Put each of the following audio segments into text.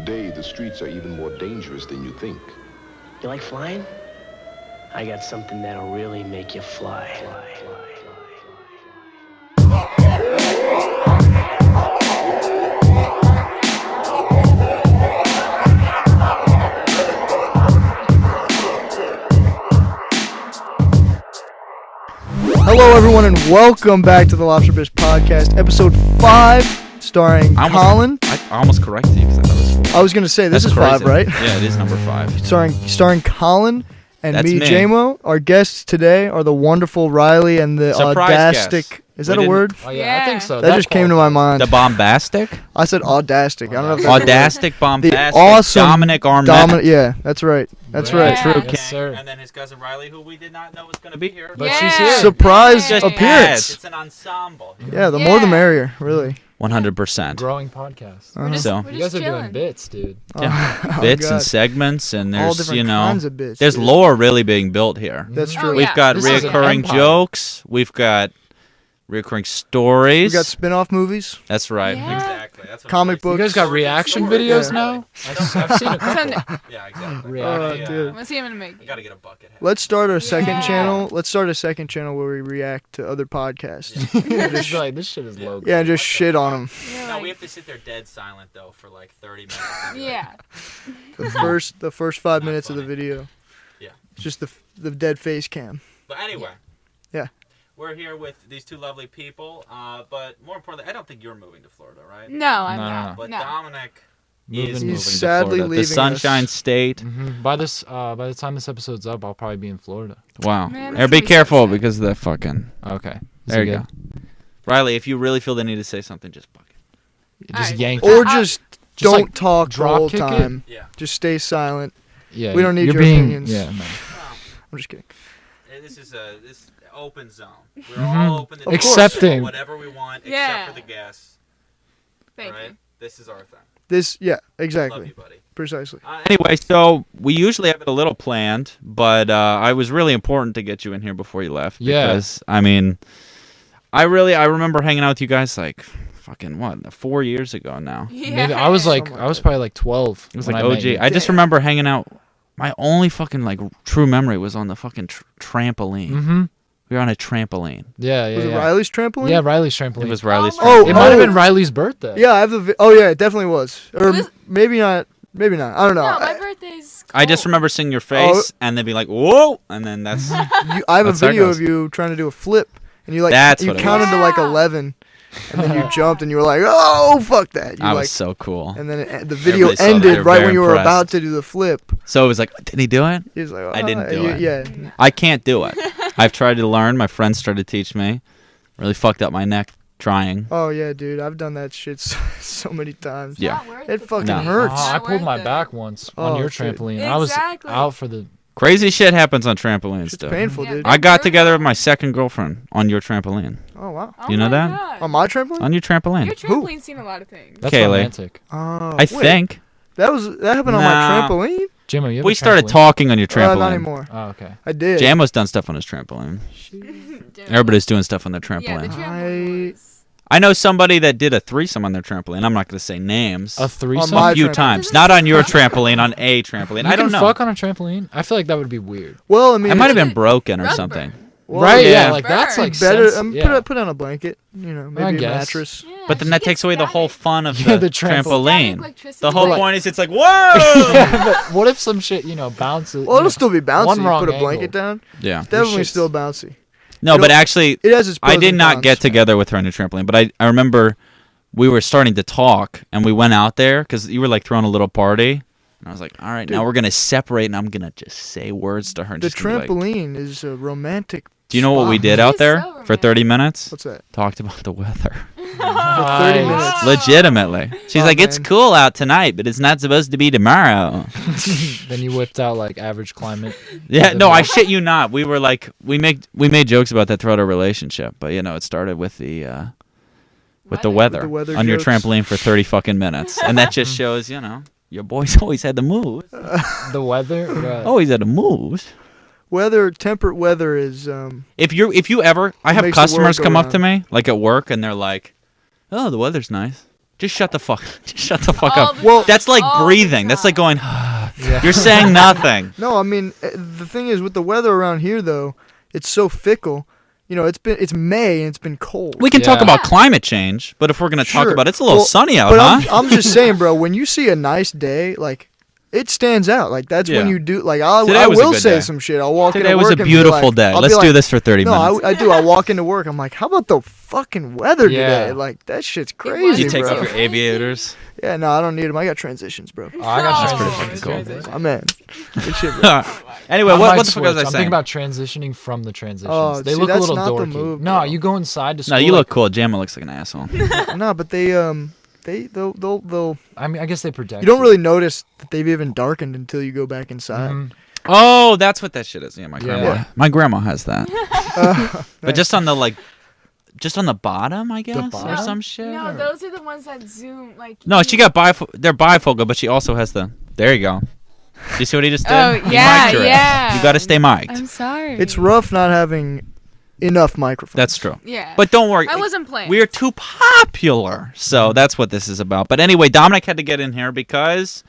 Today, the streets are even more dangerous than you think. You like flying? I got something that'll really make you fly. Hello, everyone, and welcome back to the Lobster Bish Podcast, episode 5, starring Colin. I almost corrected you because I thought it was 4. I was going to say, this is crazy. 5, right? Yeah, it is number 5. Starring Colin and That's me. Jamo. Our guests today are the wonderful Rylee and the Surprise audastic. guest. Is that a word? Oh, yeah, I think so. That just came to my mind. The bombastic? I said audastic. I don't know if that's Audastic, bombastic, the awesome Dominik Arment. Yeah, that's right. That's Yeah. right. True Yes, King. sir. And then his cousin Rylee, who we did not know was going to be here. But she's here. Surprise Just appearance. It's an ensemble. Yeah, the more the merrier, really. 100%. Growing podcast. So, You guys are doing bits, dude. yeah. Oh, bits God. and segments, and All there's, different you know, kinds of bits. there's dude. lore really being built here. That's Mhm. true. We've got This is an reoccurring empire. jokes. We've got reoccurring stories. We got spin-off movies. That's right. Yeah. Exactly. That's what Comic it is. books. You guys got reaction videos Yeah. now? I've seen a couple. Yeah, exactly. Reaction. dude. I'm gonna see him in a make. I gotta get a bucket. Let's start a second Yeah. channel. Let's start a second channel where we react to other podcasts. Just like, this shit is low. Yeah, and just shit on them. No, we have to sit there dead silent though for like 30 minutes. Yeah. The first 5 Not minutes of the funny. video. Yeah. It's just the dead face cam. But anyway. Yeah. We're here with these two lovely people, but more importantly, I don't think you're moving to Florida, right? No, I'm No, not. But No. Dominic Moving is to moving He's to sadly Florida, leaving the Sunshine us. State. By the time this episode's up, I'll probably be in Florida. Wow. Man, Be that's gonna be so careful sad. because of the fucking. Okay. There you go. Rylee, if you really feel the need to say something, just bucket. Just Alright. yank Or it. just Just, don't like, talk the drop whole kick it? time. Yeah. Just stay silent. Yeah, we don't need you're your being, opinions. Yeah, no. I'm just kidding. This is this open zone. We're all open to Of course. Accepting. whatever we want, Yeah. except for the guests. Thank right? you. This is our thing. Yeah, Love exactly. you, buddy. Precisely. Anyway, so we usually have it a little planned, but I was really important to get you in here before you left. Yeah. Because, I mean, I remember hanging out with you guys like fucking 4 years ago now. Yeah. Maybe I was Something like that. probably like 12. It was when like I met OG. you. I just remember hanging out. My only fucking like true memory was on the fucking trampoline. Mm-hmm. We were on a trampoline. Yeah, yeah. Was it yeah. Riley's trampoline? Yeah, Riley's trampoline. It was Riley's Oh, trampoline. It might have been Riley's birthday. Yeah, I have the. Oh yeah, it definitely was. Or Was- maybe not. Maybe not. I don't know. No, my birthday's. I just cold. remember seeing your face and then be like, "Whoa!" and then that's I have a That's how it video goes. of you trying to do a flip, and you That's you what it counted was. to like Yeah. 11, and then you jumped, and you were like, "Oh fuck that!" You I like, was so cool. and then the video Everybody saw that. ended They were right very when you were impressed. about to do the flip. So it was like, did he do it? He was like, I didn't do it. Yeah. I can't do it. I've tried to learn. My friends tried to teach me. Really fucked up my neck trying. Oh yeah, dude, I've done that shit so many times. It's Yeah. not worth It fucking No. hurts. I Not pulled my worth it. back once Oh, on your shit. trampoline. I was Exactly. out for the. Crazy shit happens on trampolines, It's dude. painful, Yeah. dude. I got together with my second girlfriend on your trampoline. Oh wow. Oh You know my that? God. On my trampoline? On your trampoline. Your Who? trampoline's seen a lot of things. That's Kaylee. romantic. Oh, I wait, think. that happened on Nah. my trampoline. Jimmo, you have We a started trampoline? talking on your trampoline. Not anymore. Oh, okay. I did. Jamo's done stuff on his trampoline. Everybody's doing stuff on their Yeah, the trampoline. trampoline was. I know somebody that did a threesome on their trampoline. I'm not going to say names. A threesome? my A few trampoline. times. Not on your trampoline, on a trampoline. You I don't can know. fuck on a trampoline? I feel like that would be weird. Well, I mean, I might have It's been broken or rubber. something. well, Right? yeah. Yeah, like that's Burn. like better. sense- Put yeah. on a blanket. You know, I maybe a guess. mattress. Yeah, But then she that gets takes away the whole static. fun of Yeah, the the trampoline. trampoline. Static electricity. The whole Like- point is it's like, whoa! Yeah, but what if some shit, bounces? Well, it'll still be bouncy. One You wrong put a blanket angle. down. Yeah. Definitely shit's- still bouncy. No, You but know, actually, It has its pros I did and not cons. get together with her on your trampoline, but I remember we were starting to talk, and we went out there because you were like throwing a little party. And I was like, all right, now Dude. we're going to separate, and I'm going to just say words to her. And The just gonna be like, trampoline is a romantic. do you know what we spot. did It out is there so for 30 minutes? What's that? Talked about the weather. For 30 minutes. Legitimately. She's Oh, like, it's man. cool out tonight, but it's not supposed to be tomorrow. Then you whipped out like average climate. Yeah, no, I shit you not. We were like, we made jokes about that throughout our relationship, but it started with the weather, With the weather on your jokes. trampoline for 30 fucking minutes, and that just shows, your boys always had to move. The weather. Always had to move. Temperate weather is If you ever, I have Makes the world customers go come up to round. me like at work, and they're like, "Oh, the weather's nice." Just shut the fuck. Just shut the fuck All up. the Well, time. That's like All the breathing. That's like time. going. You're saying nothing. No, I mean the thing is with the weather around here though, it's so fickle. You know, it's May and it's been cold. We can talk Yeah. about climate change, but if we're gonna talk Sure. about it, it's a little Well, sunny out, but huh? I'm just saying, bro. When you see a nice day, like it stands out. Like that's when Yeah. you do. Like Today I was a will good say day. some shit. I'll walk Today into was a work and be beautiful like- day. I'll be Let's do like, this for 30 No, minutes. I do. I walk into work. I'm like, how about the fucking weather Yeah. today? Like that shit's was crazy, You take bro. off your aviators. Yeah, no, I don't need them. I got transitions, bro. Oh, I got Oh, transitions. cool. transition. I'm in. Good shit, bro. Anyway, I what might the fuck was I switch. I'm saying? thinking about transitioning from the transitions. Oh, they see, look a that's little not the dorky. move, No, bro. you go inside to No, school. you like, look cool. Jamma looks like an asshole. No, but they'll. I mean, I guess they protect. You don't really notice that they've even darkened until you go back inside. Mhm. Oh, that's what that shit is. Yeah, my Yeah. grandma. Yeah. My grandma has that. But But just on the just on the bottom, I guess, or bottom? some shit. No, or- those are the ones that zoom. Like. No, she got they're bifocal, but she also has the. There you go. Do you see what he just did? Oh, He yeah, mic'd your ass. yeah. You got to stay mic'd. I'm sorry. it's rough not having enough microphones. That's true. Yeah. But don't worry. I wasn't playing. We are too popular, so that's what this is about. But anyway, Dominic had to get in here because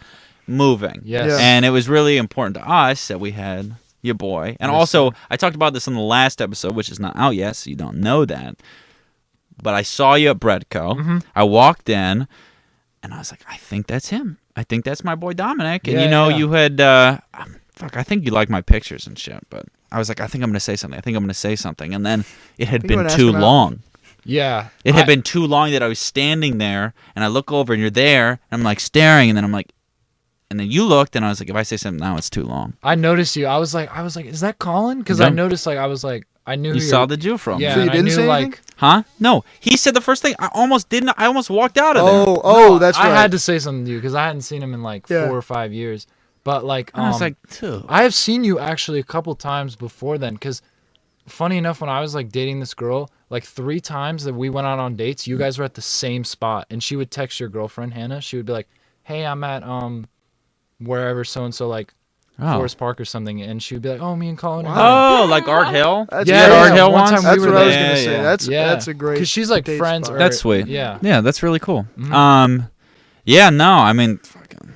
moving. Yes. Yeah. And it was really important to us that we had your boy. And Yes, also, sir. I talked about this in the last episode, which is not out yet, so you don't know that. But I saw you at Breadco. Mhm. I walked in, and I was like, I think that's him. I think that's my boy Dominic. And Yeah, you know, yeah. you had, I think you like my pictures and shit. But I was like, I think I'm going to say something. I think I'm going to say something. And then it had Think you been wanna ask too him out? long. Yeah. It had been too long that I was standing there, and I look over, and you're there, and I'm like staring, and then I'm like, and then you looked, and I was like, if I say something now, it's too long. I noticed you. I was like, is that Colin? Because I Don't- noticed, like, I was like, I knew You who saw you- the Jew from. Yeah, So you and I didn't knew, say like, anything? Huh? No. He said the first thing. I almost didn't. I almost walked out of there. Oh, No, that's I right. had to say something to you because I hadn't seen him in like Yeah. 4 or 5 years. But like, And I was like, dude. I have seen you actually a couple times before then. Because funny enough, when I was like dating this girl, like 3 times that we went out on dates, you guys were at the same spot, and she would text your girlfriend Hannah. She would be like, "Hey, I'm at wherever so and so like Oh. Forest Park or something," and she would be like, "Oh, me and Colin." are Oh, like Art Hill? That's Yeah, great. yeah, Art Hill one once? time we That's were what I was there. gonna say. Yeah. That's a great. Because she's like date friends. spot. Or, That's sweet. Yeah. Yeah, that's really cool. Mhm. Yeah, no, I mean, fucking.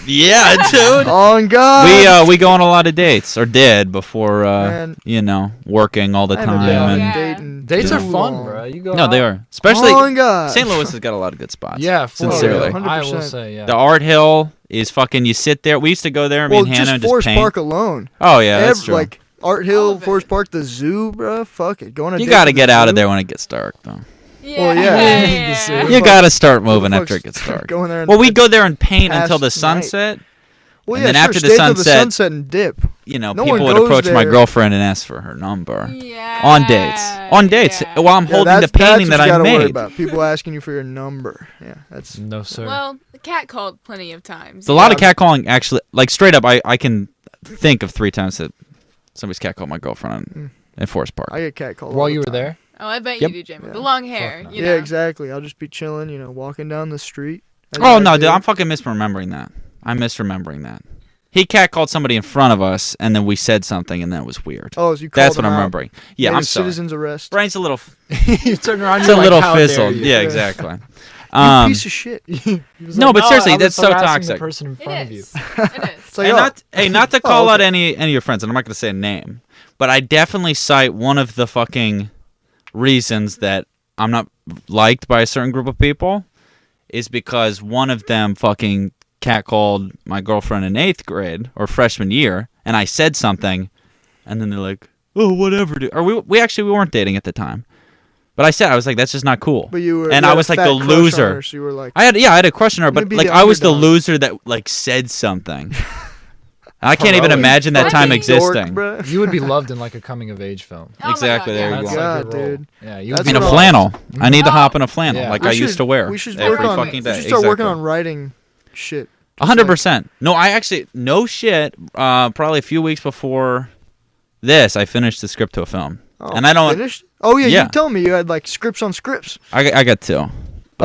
Yeah, dude. On God. We go on a lot of dates, or did before, Man. working all the I haven't time. been on And Yeah. dating Dates too are fun, long. bro. You go. no, they out- are, especially On God. St. Louis has got a lot of good spots. Yeah, for Sincerely. real. I will 100%. say, yeah. The Art Hill is fucking. You sit there. We used to go there. Me Well, and Hannah just and Forest paint. Park alone. Oh yeah, that's true. Like Art All Hill, of it. Forest Park, the zoo, bro. Fuck it. Going to You got to get out of there when it gets dark, though. Yeah. Well, yeah. yeah. You got to start Who the moving fuck's after it gets dark. Going there. Well, we go there and paint until the past night. sunset. Well, and yeah, then sure, after the stay till sunset- sunset and dip. You know, No people one would goes approach my there. girlfriend and ask for her number Yeah. on dates. On dates, yeah. while I'm Yeah, holding the that's painting what that you I gotta worry made. about. People asking you for your number. Yeah, that's. No, sir. Well, the cat called plenty of times. It's a lot of catcalling, actually. Like straight up, I can think of 3 times that somebody's catcalled my girlfriend in Forest Park. I get catcalled. all While the you were time. there? Oh, I bet Yep. you do, Jamo. Yeah. The long hair. Fuck no. You Yeah, know. exactly. I'll just be chilling, walking down the street. as Oh I no, do. dude, I'm fucking misremembering that. I'm misremembering that. He catcalled somebody in front of us, and then we said something, and that was weird. Oh, so you That's called what I'm him out. remembering. Yeah, Made I'm a sorry. citizen's arrest. Brain's a little, You turn around. it's you're a like, little "How dare fizzled. you?" Yeah, Yeah. exactly. You Um, piece of shit. He was No, like, but seriously, I was that's so harassing toxic. The person in front It of you. is. It is. It's like, and oh, not to call out okay. any of your friends, and I'm not going to say a name, but I definitely cite one of the fucking reasons that I'm not liked by a certain group of people is because one of them fucking catcalled my girlfriend in 8th grade or freshman year, and I said something, and then they're like, "Oh, whatever." Dude. Or we weren't dating at the time, but I was like, "That's just not cool." But you were. and you I had a was like fat the crush on loser. her, so you were like, I had a question on her, I'm gonna but be like the I was the underdog. loser that like said something. I can't even Heroic. imagine that time Fucking existing. dork, bruh. You would be loved in like a coming of age film. Oh my Exactly, God, there yeah. you That's go. like God, your role. dude. Yeah, you That's would In be a what loved. flannel. I need to Oh. hop in a flannel Yeah. like We I used should- to wear We should every work on. fucking day. We should start working Exactly. on writing shit. 100%. No, I actually no shit. Probably a few weeks before this, I finished the script to a film, Oh, and I don't. finished? Oh yeah, Yeah. you told me you had like scripts on scripts. I got 2, Oh,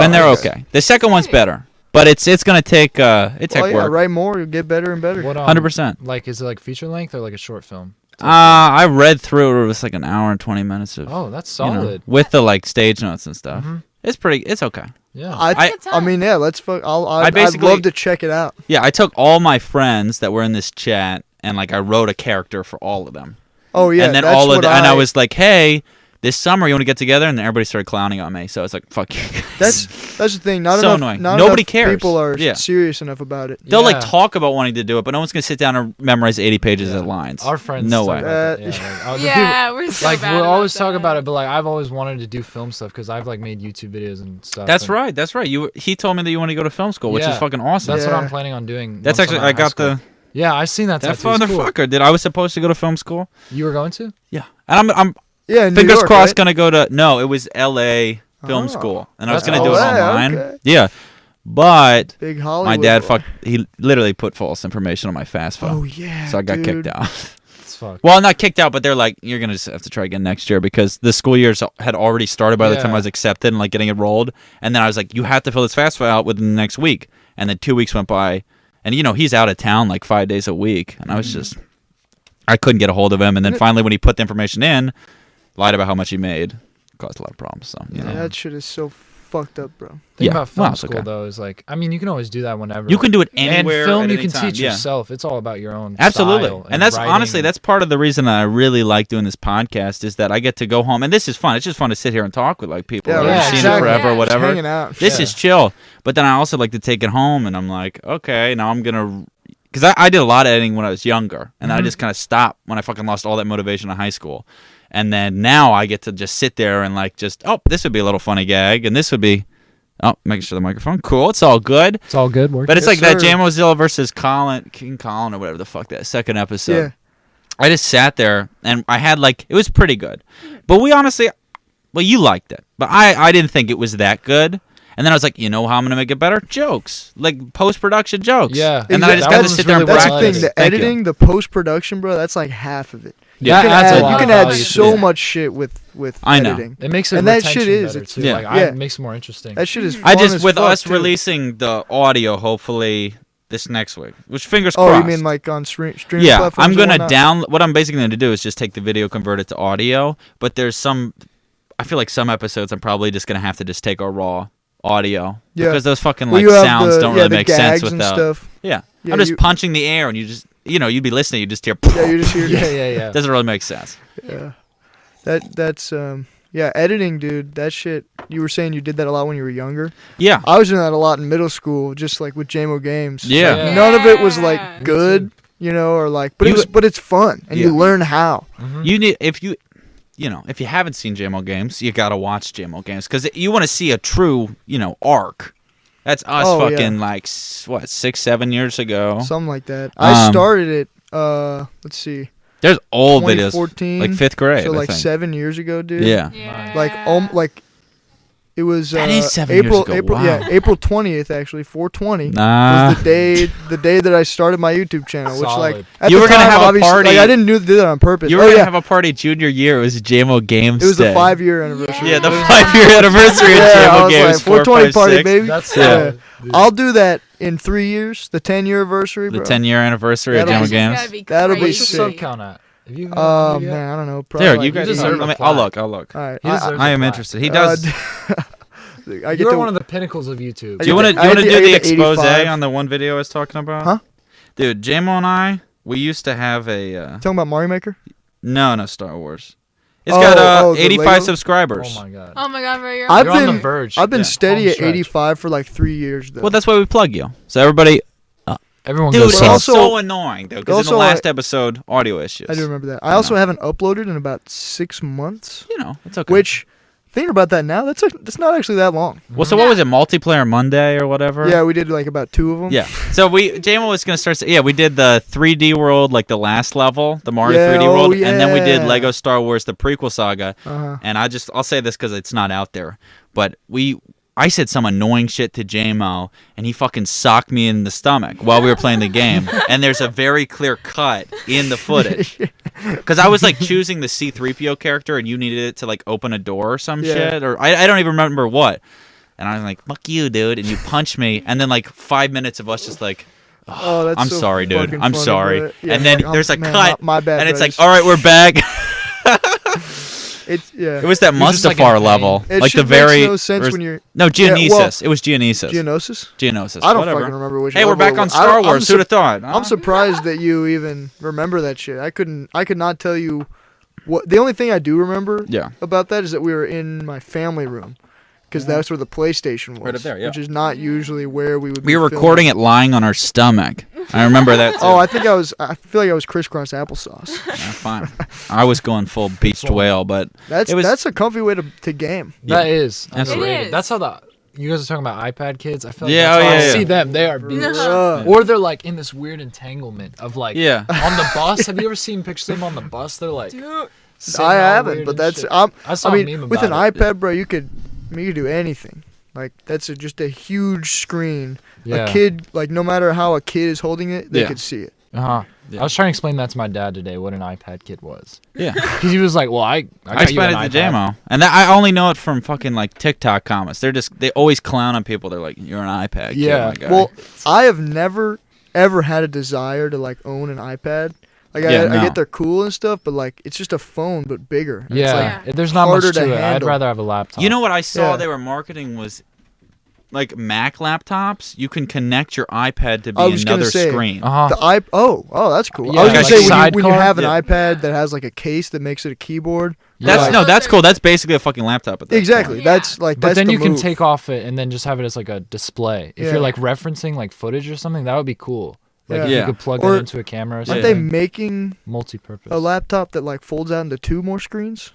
and they're okay. okay. The second one's better, but it's gonna take it take Oh yeah, work. write more, you'll get better and better. What, 100%. Like, is it like feature length or like a short film? I read through it. It was like an hour and 20 minutes of Oh, that's you know, solid. with the like stage notes and stuff. Mhm. It's okay. Yeah. I mean, yeah. Let's fuck. I'd basically- love to check it out. Yeah, I took all my friends that were in this chat and like I wrote a character for all of them. Oh yeah. and then that's all of what the, and I was like, hey, this summer you want to get together, and then everybody started clowning on me. So it's like, fuck you guys. That's the thing. Not So enough. annoying. Not Nobody enough cares. People are Yeah. serious enough about it. They'll like Yeah. talk about wanting to do it, but no one's gonna sit down and memorize 80 pages of lines. Our friends. No talk way. about that, yeah, like, Yeah, we're so like bad we'll about always talk that. about it, but like I've always wanted to do film stuff because I've like made YouTube videos and stuff. That's and right. That's right. He told me that you want to go to film school, which is Yeah. fucking awesome. That's Yeah. what I'm planning on doing. That's once actually I'm I out of high got school. the Yeah, I've seen that. that tattoo. It's cool. motherfucker. Did I was supposed to go to film school? You were going to? Yeah, and I'm Yeah. in New fingers York, crossed right? gonna go to no. It was L.A. film Oh. school, and I was That's gonna do it LA, online. okay. Yeah, but Big Hollywood. my dad boy. he literally put false information on my FAFSA, Oh yeah. so I got dude. kicked out. It's fucked. Well, not kicked out, but they're like, you're gonna just have to try again next year because the school years had already started by the time Yeah. I was accepted and like getting enrolled. And then I was like, you have to fill this FAFSA out within the next week. And then 2 weeks went by, and he's out of town like 5 days a week, and I was just, I couldn't get a hold of him. And then finally, when he put the information in, lied about how much he made, caused a lot of problems. So you know. That shit is so fucked up, bro. Thing Yeah. about film Well, it's school okay. though is like, I mean, you can always do that whenever. You can do it anywhere. And film, at you any can time. teach Yeah. yourself. It's all about your own. Absolutely. style And that's writing honestly, and- that's part of the reason that I really like doing this podcast is that I get to go home. And this is fun. It's just fun to sit here and talk with like people Yeah, who right. have seen exactly. it forever, Yeah. or whatever. Just hanging out. This Yeah. is chill. But then I also like to take it home and I'm like, okay, now I'm going to. Because I did a lot of editing when I was younger. And I just kind of stopped when I fucking lost all that motivation in high school. And then now I get to just sit there and like this would be a little funny gag. And this would be. Oh, making sure the microphone. Cool. It's all good. It's all good. Work. But it's Yes, like that sir. Jamozilla versus King Colin or whatever the fuck that second episode. Yeah. I just sat there and I had like it was pretty good, but we honestly, well, you liked it, but I didn't think it was that good. And then I was like, you know how I'm gonna make it better? Jokes, like post production jokes. Yeah. And then I just got to That sit was there and really That's well the thing. practice. The Thank you. editing, the post production, bro. That's like half of it. Yeah. You can That adds a add, lot you of can add value to so it. much shit with I know. editing. It makes it And that retention shit is, better it's- too. Yeah. Like Yeah. it makes it more interesting. That shit is. I fun just as with fuck, us too. releasing the audio, hopefully this next week, which fingers Oh, crossed. you mean like on streaming Yeah, platforms? I'm and gonna whatnot? down. What I'm basically gonna do is just take the video, convert it to audio. But there's some. I feel like some episodes I'm probably just gonna have to just take our raw audio Yeah. because those fucking Well, like you have sounds the, don't yeah, really the make sense gags and without. stuff. Yeah. Yeah, I'm just you- punching the air, and you just you'd be listening, you just hear. Yeah, you just hear. yeah. Doesn't really make sense. Yeah. That's yeah, editing, dude. That shit. You were saying you did that a lot when you were younger. Yeah. I was doing that a lot in middle school, just like with Jamo games. Yeah. Like, none of it was Yeah. like good, you know, or like, but You- but it's fun, and you Yeah. learn how. You need if you haven't seen JMO games, you gotta watch JMO games because you want to see a true arc. That's us Oh, yeah. fucking like 6-7 years ago. Something like that. I Um, started it. Let's see, There's old videos 2014, like 5th grade. so I like think. 7 years ago, dude. Yeah. Yeah. Like it was That is 7 years April ago, April wow. yeah April 20th actually 420 Nah. was the day that I started my YouTube channel, which like Solid. at You the were gonna time, have a obviously, party- Like, I didn't do that on purpose. You were Oh gonna yeah, have a party junior year. It was JMO Games. it was Day. the 5-year anniversary. Yeah, the 5-year anniversary of Yeah, I JMO was Games. like 420 4, 5, party, 6. baby. That's Yeah. solid, dude. I'll do that in 3 years. The 10-year anniversary, The bro. 10-year anniversary of That'll JMO be- Games. That'll be What's your sick. sub count at? Have you? Oh yet? man, I don't know. Probably There, like, you guys. deserve a I'll plaque. look. I'll look. All right, He deserves I a am plaque. interested. He does. I get You're to one of the pinnacles of YouTube. I Do you get want to the- I do get the the expose 85. on the one video I was talking about? Huh? Dude, JMO and I, we used to have a talking about Mario Maker. no Star Wars. It's Oh, got the 85 Lego? subscribers. Oh my god. Oh my god, bro, you're I've You're on been the verge. I've been Yeah. steady Home at stretch. 85 for like 3 years though. Well, that's why we plug you. So everybody, Everyone dude, goes it's but sub. also- so annoying though because in the also, last episode, audio issues. I do remember that. I also haven't uploaded in about 6 months. It's okay. Which, thinking about that now, that's not actually that long. Well, so what was it? Multiplayer Monday or whatever? Yeah, we did like about 2 of them. Yeah. So JMO was gonna start. Yeah, we did the 3D world, like the last level, the Mario Yeah, 3D oh, world, and then we did yeah. Lego Star Wars, the prequel saga. Uh-huh. And I'll say this because it's not out there, but I said some annoying shit to JMO, and he fucking socked me in the stomach while we were playing the game. And there's a very clear cut in the footage. Because I was like choosing the C-3PO character, and you needed it to like open a door or some Yeah. shit, or I don't even remember what. And I was like, "Fuck you, dude!" And you punched me, and then like 5 minutes of us just like. Oh, that's I'm so sorry, dude. fucking I'm funny, sorry. bro. Yeah, and then like, there's a man, cut, my bad, and it's like, bros. all right, we're back. It was that You're just like Mustafar in level, It like the should very makes no sense when you're no Geonosis. well, It was Geonosis. Geonosis. Geonosis. I don't whatever. fucking remember which. Hey, we're level back it on was. Star Wars. Who'd have thought? I'm surprised that you even remember that shit. I could not tell you what. The only thing I do remember about that is that we were in my family room because that's where the PlayStation was, Right up there, yeah. which is not usually where we would. We be were filming. recording it lying on our stomach. I remember that. Too. Oh, I feel like I was crisscross applesauce. Fine. I was going full beached whale, but That's a comfy way to game. That is Absolutely. underrated. It is. That's how you guys are talking about iPad kids. I feel like Yeah, that's how I yeah. see them. They are beach. Bruh. Or they're like in this weird entanglement of like Yeah. on the bus. Have you ever seen pictures of them on the bus? They're like Dude. sitting I all haven't, weird but and that's shit. I saw a mean, meme with an about it. iPad, bro, you could do anything. Like that's just a huge screen. Yeah. A kid, like no matter how a kid is holding it, they Yeah. could see it. Uh-huh. Yeah. I was trying to explain that to my dad today, what an iPad kid was. Yeah. Because he was like, well, I got explained you an it to iPad. Jamo, and I only know it from fucking like TikTok comments. They always clown on people. They're like, "You're an iPad kid, Yeah. my guy." Well, I have never ever had a desire to like own an iPad. Like Yeah, I no. get they're cool and stuff, but like it's just a phone but bigger. And it's, Yeah. like, There's not harder much to to it. I'd handle. rather have a laptop. you know what I saw Yeah. they were marketing was like Mac laptops. You can connect your iPad to be I was gonna another say, screen. Uh-huh. oh, that's cool. Yeah, I was gonna like say a when you sidecar? have an Yeah. iPad that has like a case that makes it a keyboard. That's like- no, that's cool. That's basically a fucking laptop at that Exactly. point. Yeah. That's like But that's then the you can move. take off it and then just have it as like a display. If Yeah. you're like referencing like footage or something, that would be cool. Like if Yeah. you could plug Or- it into a camera or Aren't something. they making Multi-purpose. a laptop that like folds out into 2 more screens?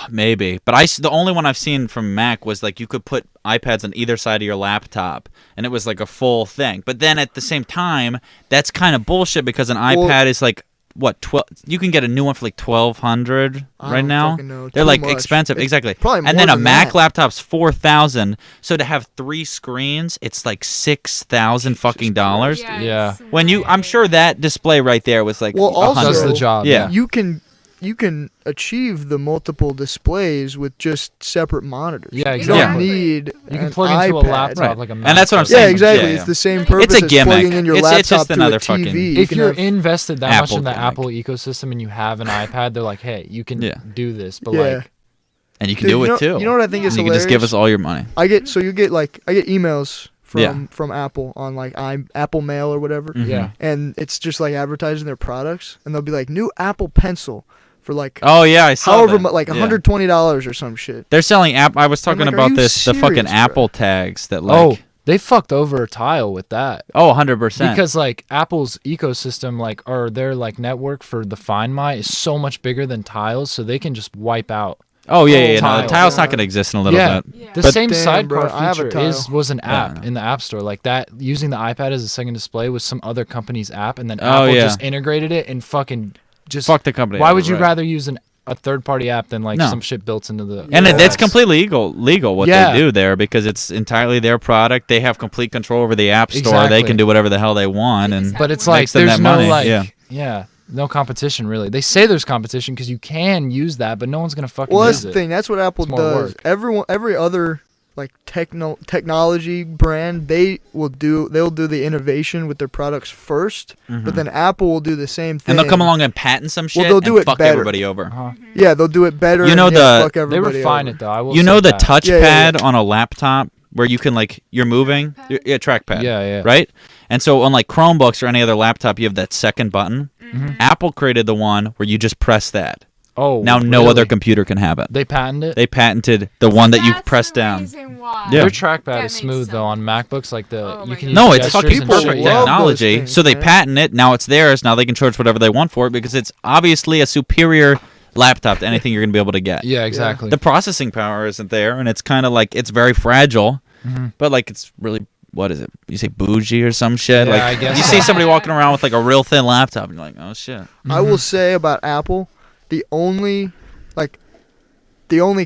Maybe, but the only one I've seen from Mac was like you could put iPads on either side of your laptop, and it was like a full thing. But then at the same time, that's kind of bullshit because an iPad is like what 12. You can get a new one for like $1,200 I right don't now. fucking know. They're Too like much. expensive, It's exactly. probably more and then a than Mac that. laptop's $4,000. So to have 3 screens, it's like $6,000 fucking dollars. Yeah. When I'm sure that display right there was like Well, also- does the 100. job. Yeah. You can achieve the multiple displays with just separate monitors. Yeah, You exactly. don't need You can an plug into a iPad. laptop Right. like a And that's what I'm MacBook. saying. Yeah, exactly. Yeah, It's yeah. the same It's purpose a as gimmick. plugging in your It's laptop just to another a TV. fucking- You If can you're have- invested that much Apple in the gimmick. Apple ecosystem and you have an iPad, they're like, hey, you can Yeah. do this. But Yeah. like, And you can Dude, do you it know- too. you know what I think is And you can just give us hilarious? all your money. I get emails from Yeah. from Apple on like Apple Mail or whatever, Mhm. yeah. and it's just like advertising their products, and they'll be like new Apple Pencil for like Oh yeah, I saw however that. much, like Yeah. $120 or some shit. They're selling app. I was talking like, are about you this. The fucking serious, bro? Apple tags that like. Oh, they fucked over Tile with that. 100%. Because like Apple's ecosystem, like or their like network for the Find My is so much bigger than Tile's, so they can just wipe out. oh yeah, yeah. No, Tile. the tile's not going to exist in a little Yeah. bit. Yeah. The But- same Damn, sidecar bro, I have a feature Tile. was an Yeah. app in the App Store, like that. Using the iPad as a second display was some other company's app, and then Oh, Apple yeah. just integrated it and fucking just. Fuck the company. Why over, would you right. rather use a third-party app than like No. some shit built into the? And OS? it's completely legal what Yeah. they do there because it's entirely their product. They have complete control over the app store. They Exactly. can do whatever the hell they want, They and just But have it's one. like Makes them there's that no money, like yeah. no competition really. They say there's competition because you can use that, but no one's gonna fucking Well, that's use the it. thing. That's what Apple It's more does. work. Every other like technology brand, they'll do the innovation with their products first, but then Apple will do the same thing. and they'll come along and patent some shit. they'll do and it fuck better. everybody over. Uh-huh. Yeah, they'll do it better. You know and, yeah, fuck They everybody refine over. it though. I will. You say know the that. touchpad on a laptop where you can like you're moving, yeah, trackpad. Yeah. Right? And so on like Chromebooks or any other laptop, you have that second button. Mm-hmm. Apple created the one where you just press that. Oh, Now no really? other computer can have it. They patented it. They patented the one that you That's press the down. reason why. Yeah. Their trackpad That is makes smooth though on sense. MacBooks. Like the Oh you my can God. use No, it's gestures fucking and People perfect shit. love those technology. things, So they man. patent it. Now it's theirs. Now they can charge whatever they want for it because it's obviously a superior laptop to anything you're going to be able to get. Yeah, exactly. The processing power isn't there, and it's kind of like it's very fragile, but like it's really what is it? You say bougie or some shit? Yeah, like I guess you so. see somebody walking around with like a real thin laptop, and you're like, oh shit. I will say about Apple, the only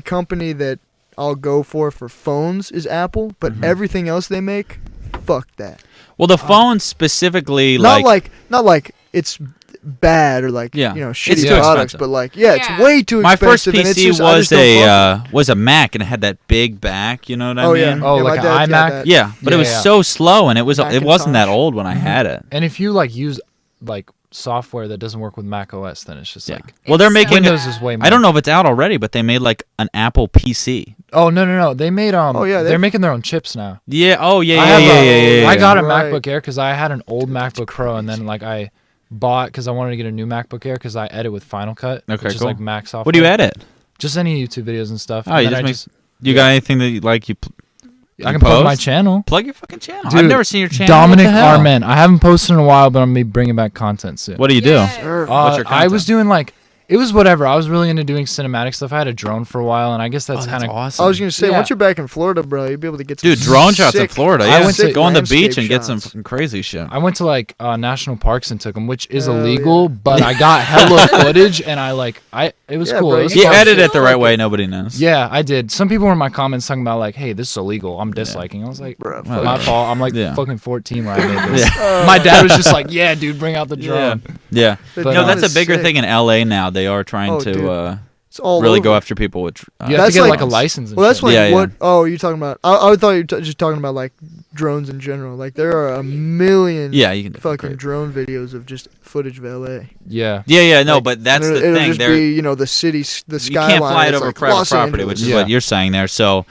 company that I'll go for phones is Apple, but everything else they make, fuck that. Well, the phone specifically, Not like it's bad or like Yeah. shitty It's too products, expensive. but like it's Yeah. way too my first expensive. and it's PC just, I was just don't fuck was a Mac, and it had that big back. You know what I Oh, mean? yeah. Oh, Yeah, like my an dad's got iMac? that. Yeah, but it was Yeah. so slow, and it wasn't that Macintosh. old when I had it. And if you like use like software that doesn't work with Mac OS, then it's just like. Well, they're making Windows is way more. I don't know if it's out already, but they made like an Apple PC. Oh no! They made they're making their own chips now. Yeah. Oh yeah. I got a Right. MacBook Air because I had an old MacBook Pro, and then like I bought because I wanted to get a new MacBook Air because I edit with Final Cut, Okay, which is cool. like Mac software. What do you edit? Just any YouTube videos and stuff. Oh, and you then just make. You got anything that you like? I can plug my channel. Plug your fucking channel. Dude, I've never seen your channel. Dominik What the hell? Arment. I haven't posted in a while, but I'm gonna be bringing back content soon. What do you do? Yeah. Sure. What's your I was content? doing like it was whatever. I was really into doing cinematic stuff. I had a drone for a while, and I guess that's kind of awesome. I was gonna say, Yeah. once you're back in Florida, bro, you'll be able to get some Dude, drone shots in sick- Florida. I Yeah, went to- go on the landscape beach and get some shots. fucking crazy shit. I went to like national parks and took them, which is Hell illegal, yeah. but I got hella footage, and it was Yeah, cool. bro, It was you You can fun. edit it the right Fuck way. it. Nobody knows. Yeah, I did. Some people were in my comments talking about like, "Hey, this is illegal. I'm disliking." I was like, Bro, Well, "My fault. I'm like Yeah. fucking 14 when I made this." Yeah. My dad was just like, "Yeah, dude, bring out the Yeah. drone." Yeah. The But, No, drone that's a is bigger sick. thing in LA now. They are trying Oh, to dude. It's all really over. go after people with. You have That's to get like- like a license. And Well, that's shit. like Yeah, what? Oh, you're talking about? I thought you were just talking about like drones in general. Like there are a million Yeah, you can fucking drone videos of just footage of LA. Yeah. Yeah, no, Like, but that's and the it'll thing. just They're be the city, the you skyline. can't fly it it's over like private Los property, Angeles. which is Yeah. what you're saying there. So,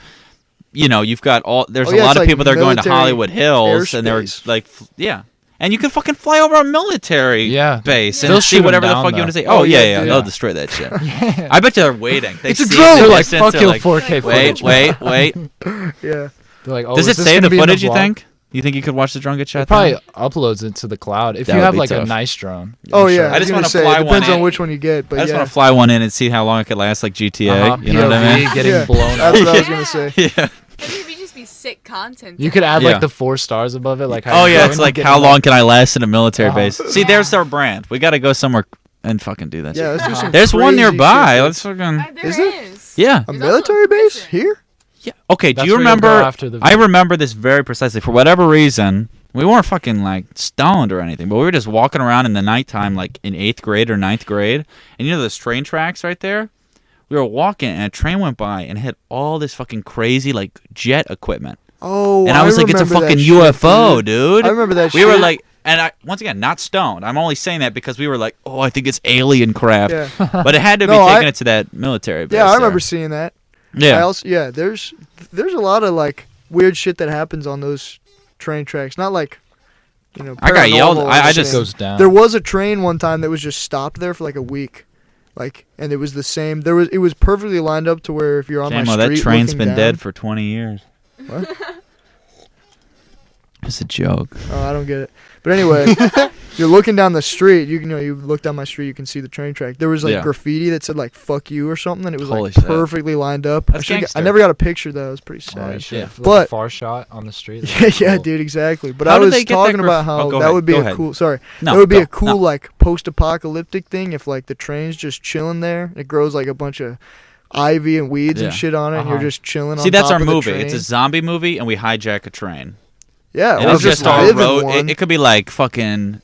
you've got there's Oh, a yeah, lot it's of like people that are going to military Hollywood Hills, and they're airspace. like, yeah. And you can fucking fly over a military They'll base and see shoot 'em whatever the down, fuck you want to though. say. Oh, Oh, yeah, yeah, dude. they'll destroy that shit. Yeah. I bet you they're waiting. They It's a see drone. it in They're the like, distance, "Fuck they're your like, 4K Wait, footage." wait. Yeah. They're like, "Oh, Does is it this save gonna the be in footage, you vlog? think? You think you could watch the drone get It shot probably down? uploads it to the cloud if That you would have be like a tough. nice drone. Oh Sure. yeah. I just was gonna wanna say fly it depends one on in. which one you get, but I just yeah. want to fly one in and see how long it could last, like GTA. Uh-huh. You know what I mean? POV getting Yeah, blown up. That's what I was gonna say. Yeah. I think it'd just be sick content. You could add Yeah. like the 4 stars above it, like how Oh you yeah, go it's in, like get how in, long can I last in a military Uh-huh. base? See, there's our brand. We got to go somewhere and fucking do that. Yeah, shit. let's do some There's one crazy nearby. shit. Let's fucking There Is it? is. yeah. A There's military also a base prison. here? Yeah. Okay. That's Do you where you'll go remember? after the I remember this very precisely. For whatever reason, we weren't fucking like stoned or anything, but we were just walking around in the nighttime, like in 8th grade or 9th grade, and those train tracks right there. We were walking, and a train went by and hit all this fucking crazy like jet equipment. Oh, And I was like, it's a remember that fucking shit, UFO, dude. I remember that We shit. were like, and I once again not stoned. I'm only saying that because we were like, oh, I think it's alien craft. Yeah. But it had to be No, taking I- it to that military base. Yeah, I there. remember seeing that. Yeah. There's a lot of like weird shit that happens on those train tracks. Not like, I got yelled. paranormal or I It just anything. goes down. There was a train one time that was just stopped there for like a week, like, and it was the same. It was perfectly lined up to where if you're on my Jamo, street, that train's looking been down- dead for 20 years. What? It's a joke. Oh, I don't get it. But anyway, you're looking down the street. You look down my street, you can see the train track. There was like Yeah. graffiti that said like "fuck you" or something, and it was Holy like shit. perfectly lined up. That's I gangster. never got a picture though. It was pretty Oh, sad. shit. Yeah. Like a But- far shot on the street. Yeah, dude, exactly. But How I did was they get that talking about how go that ahead, would be go a ahead. cool. Sorry, No, that would be go. a cool No. like post-apocalyptic thing if like the train's just chilling there. And it grows like a bunch of ivy and weeds Yeah. and shit on it, and you're Uh-huh. just chilling. See, on that's top our of the movie. train. It's a zombie movie, and we hijack a train. Yeah, And or it's just live our in road. one. It could be like fucking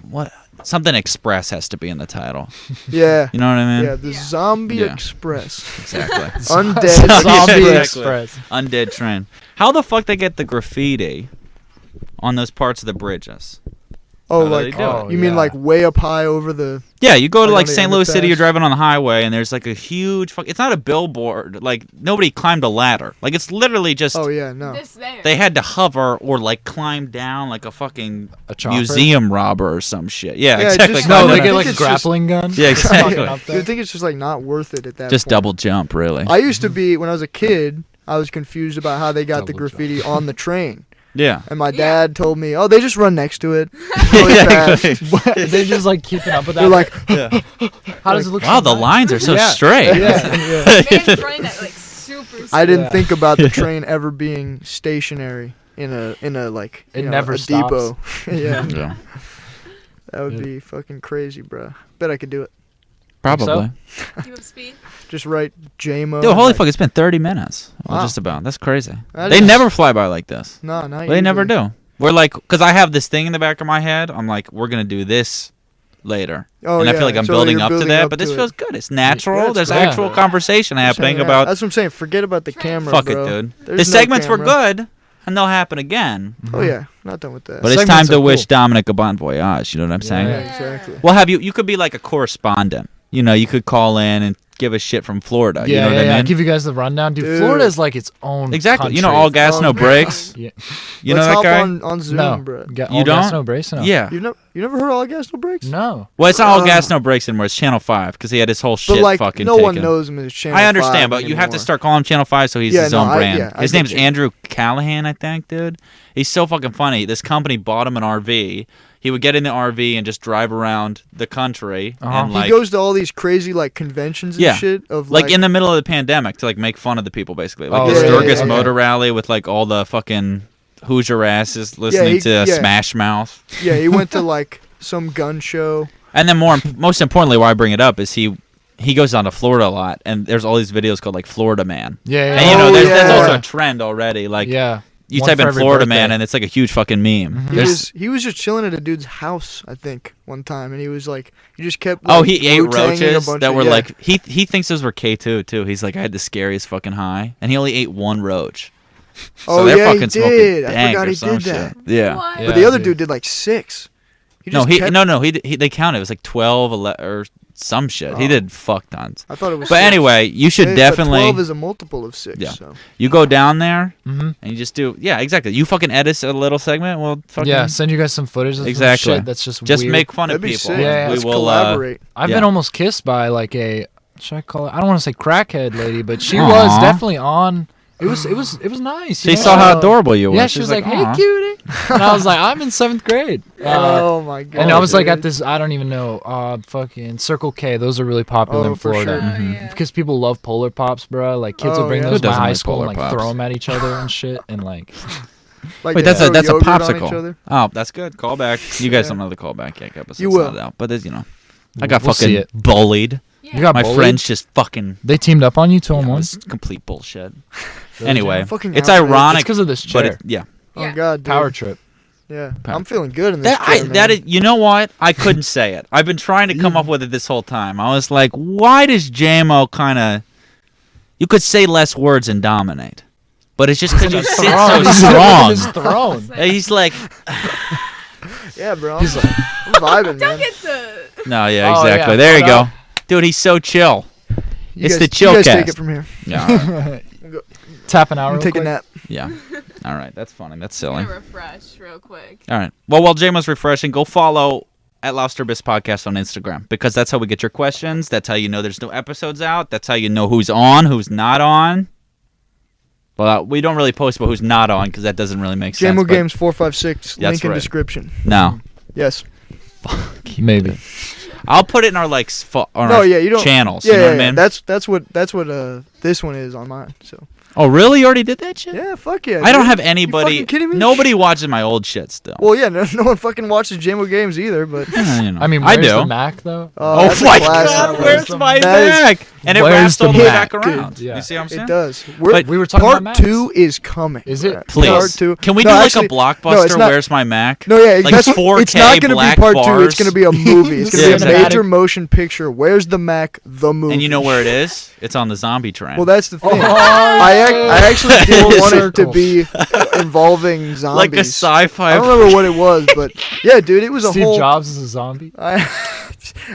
what? Something Express has to be in the title. Yeah, You know what I mean? yeah, the Zombie Yeah. Express, Exactly. Undead Zombie Yeah, Express. Undead train. How the fuck they get the graffiti on those parts of the bridges? Oh, How do they like do it? you mean yeah. like way up high over the? Yeah, you go to Like like on the St. Louis City, you're underpass? driving on the highway, and there's like a huge. It's not a billboard. Like nobody climbed a ladder. Like it's literally just. Oh yeah, no. This there. They had to hover or like climb down like a fucking A chopper? museum robber or some shit. Yeah, Yeah, exactly. just- No, I they think get like a it's just- grappling gun. Yeah, Just exactly. fucking up there. You think it's just like not worth it at that Just point. double jump, really. I used to be when I was a kid. I was confused about how they got the Double graffiti on the train, Yeah. and my Yeah. dad told me, "Oh, they just run next to it really Yeah, fast." exactly. They just like keeping up with that. They're like, Yeah. how does it look? Wow, from the that? lines are so Yeah. straight. yeah, yeah. Man's running at like super. I didn't Yeah. think about the train ever being stationary in a like It you know, never a stops. depot. Yeah, Yeah. that would be fucking crazy, bro. Bet I could do it. Probably. Keep up speed. Just write Jamo. Dude, holy like, fuck, it's been 30 minutes. Well, Wow. just about. That's crazy. That They is- never fly by like this. No, not They never usually. do. We're like, because I have this thing in the back of my head. I'm like, we're going to do this later. Oh, and I yeah, feel like I'm so building you're up to building that. up But this to it. feels good. It's natural. Yeah, it's There's great. actual conversation happening Yeah, about. That's what I'm saying. Forget about the camera, Fuck bro. it, dude. There's The no segments were camera. good. and they'll happen again. Oh yeah, not done with that. But it's time to wish Dominik a bon voyage. You know what I'm saying? Yeah, exactly. Well, you could be like a correspondent. You know, you could call in and give a shit from Florida. Yeah, you know what I mean? I'll give you guys the rundown. Dude, Florida is like its own Exactly. country. You know, all gas, no brakes. Yeah. You Let's know that hop guy? on Zoom, No. bro. All You gas, don't? no brakes? No. Yeah. You never heard all gas, no brakes? No. Well, it's not all gas, no brakes anymore. It's Channel 5 because he had his whole shit But like, fucking no one taken. knows him as Channel I understand, 5 but you have to anymore. start calling him Channel 5 so he's Yeah, his no, own I brand. get His name's you. Andrew Callahan, I think, dude. He's so fucking funny. This company bought him an RV. He would get in the RV and just drive around the country. And, He goes to all these crazy like conventions and shit of like in the middle of the pandemic to like make fun of the people basically. Like Oh, the yeah, Sturgis yeah, yeah. Motor Rally with like all the fucking Hoosier asses listening to Smash Mouth. Yeah, he went to like some gun show. And then most importantly, why I bring it up is he goes down to Florida a lot, and there's all these videos called like Florida Man. Yeah. And you know, Oh, there's also yeah. a trend already. Like you One type for in every Florida birthday. Man, and it's like a huge fucking meme. He was just chilling at a dude's house, I think, one time, and he was like, he just kept. Oh, Like, he ate Wu-Tanging a roaches bunch that of- were yeah. like he thinks those were K2 too. He's like, I had the scariest fucking high, and he only ate one roach. So Oh they're yeah, he fucking smoking did. I dank forgot or he some did that. shit. Yeah. What? Yeah. But the other dude. dude did like 6. He No, just kept, they counted. It was like 12, 11, or some shit. He Oh. did fuck tons. I thought it was. But 6. anyway, you should Yeah, but definitely 12 is a multiple of 6. Yeah. So. you go down there Mm-hmm. and you just do exactly. You fucking edit a little segment. Well, fucking Yeah, send you guys some footage of some Exactly. shit that's just weird. make fun That'd of be people. sick. Yeah, we Let's will collaborate. I've Yeah. been almost kissed by like a should I call it? I don't want to say crackhead lady, but she Aw. was definitely on. It was nice. She you know? saw how adorable you were. Yeah, she was like, "Hey, "Aw." cutie," and I was like, "I'm in 7th grade." Oh my god. And I was like at dude. this, I don't even know, fucking Circle K. Those are really popular Oh, in for Florida. sure. Oh, yeah. Because people love Polar Pops, bro. Like kids Oh, will bring yeah. those Who to my doesn't high like school and Polar like Pops? throw them at each other and shit, and like Like Wait, they that's a throw that's a yogurt on each popsicle. other. Oh, that's good. Call back. You guys Yeah. don't know the callback episode. You will. Out, but there's, I got We'll see fucking it. bullied. Yeah. you got My bullied? friends just fucking. They teamed up on you 2 on It 1. was complete bullshit. Really, Anyway, Jamo? Fucking it's outrage. ironic. It's because of this but chair. yeah. Oh Yeah. god, dude. Power trip. Yeah, Power. I'm feeling good in this. That chair, that man. is, you know what? I couldn't say it. I've been trying to come up with it this whole time. I was like, why does Jamo kind of? You could say less words and dominate, but it's just because you sit so He's strong. his throne. And he's like, Yeah, bro. I'm vibing, Don't man. get the. no, yeah, Oh, exactly. yeah, There you put go, up. dude. He's so chill. You It's guys, the chill You guys cast. take it from here. Yeah, Tapping out I'm real taking quick. that. yeah. All right, that's funny. That's I'm silly. gonna refresh real quick. All right. Well, while Jamo's refreshing, go follow at Lobster Biss Podcast on Instagram because that's how we get your questions. That's how you know there's no episodes out. That's how you know who's on, who's not on. Well, we don't really post about who's not on because that doesn't really make sense. Jamo but- Games 456. That's Link in right. description. No, Yes. Maybe. I'll put it in our like on No, our yeah, you don't. channels. Yeah, you know yeah, what I yeah. mean? That's what this one is on mine. So. Oh, really? You already did that shit? Yeah, fuck yeah. I don't dude. have You anybody. fucking kidding me? Nobody watches my old shit still. Well, yeah, no one fucking watches Jamo Games either, but. I mean, I where's do. the Mac though? Oh that's a my classic, God! bro. Where's my That Mac? And it where's wraps all the the way Mac? back around. Yeah. You see what I'm saying? It does. But we were talking about Part Macs. 2 is coming. Is it? Part Please, 2. can we No, do like actually- a Blockbuster? no, it's not- Where's my Mac? No, yeah, Like that's 4K it's not gonna black be part 2. bars. It's gonna be a movie. It's gonna Yeah, be a exactly. major motion picture. Where's the Mac? The movie. And you know where it is? It's on the zombie train. Well, that's the thing. Oh, I actually did Full want it to circle. be involving zombies. like a sci-fi. I don't remember what it was, but yeah, dude, it was a Steve whole. Jobs is a zombie. I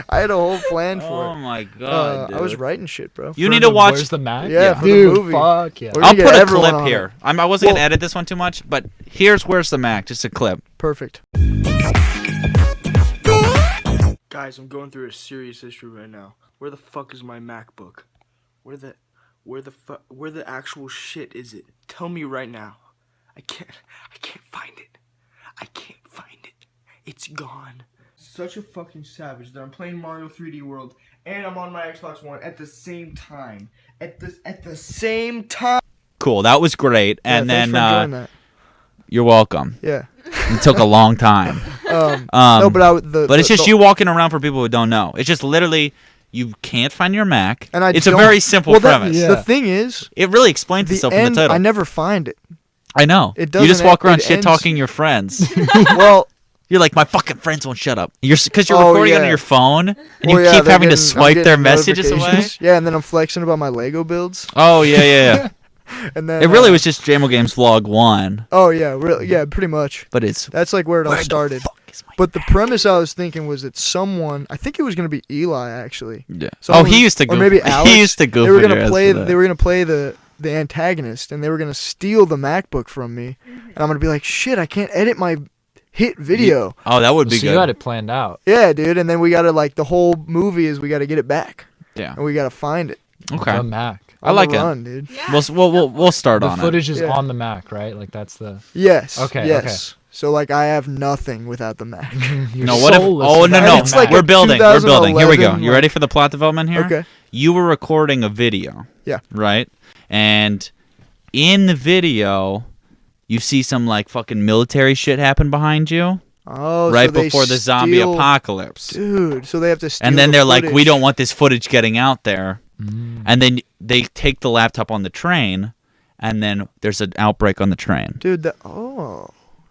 had a whole plan for Oh it. my god! I was dude. writing shit, bro. You For need the to watch. Where's the Mac? Yeah, for the dude. movie. Fuck yeah. We're I'll gonna put get a everyone clip on here. it. I wasn't Well- gonna edit this one too much, but here's Where's the Mac? Just a clip. Perfect. Guys, I'm going through a serious issue right now. Where the fuck is my MacBook? Where the actual shit is it? Tell me right now. I can't find it. I can't find it. It's gone. Such a fucking savage that I'm playing Mario 3D World and I'm on my Xbox One at the same time. At the same time. Cool. That was great. Yeah, And thanks then for enjoying that. you're welcome. Yeah. It took a long time. No, but But it's just you walking around for people who don't know. It's just literally you can't find your Mac. And it's a don't- very simple well, premise. yeah. The thing is, It really explains the itself end, in the title. I never find it. I know. It You just doesn't walk end- around it shit talking your friends. Well, You're like, my fucking friends won't shut up. Because you're Oh, recording it yeah. on your phone, and well, you yeah, keep they're having to getting- I'm swipe their getting messages away. notifications. Yeah, and then I'm flexing about my Lego builds. Oh yeah, yeah, yeah. And then It really was just Jamo Games Vlog 1, Oh yeah, really, yeah, pretty much. but it's That's like where it all started. But the premise I was thinking was that someone, I think it was gonna be Eli actually. yeah. Someone Oh, he used to or go. maybe Alex. He used to go. They were for your gonna ass play. for that. They were gonna play the antagonist, and they were gonna steal the MacBook from me. And I'm gonna be like, shit, I can't edit my hit video. Oh, that would be So good. you had it planned out. Yeah, dude. And then we gotta like the whole movie is we gotta get it back, Yeah. and we gotta find it. Okay. The Mac. I On like the it. run, dude. Yeah. We'll start The on footage is Yeah. on the Mac, right? Like that's the. Yes. Okay, Yes. So like I have nothing without the Mac. it. You're No, what if? soulless Oh without no, no. the It's like Mac. We're a building. We're building. Here we go. 2011, You ready for the plot development here? Okay. You were recording a video. Yeah. Right. And in the video, you see some like fucking military shit happen behind you. Oh. Right so they before the zombie steal- apocalypse. Dude. So they have to steal. And then the they're like, we footage. don't want this footage getting out there. And then they take the laptop on the train, and then there's an outbreak on the train. Dude.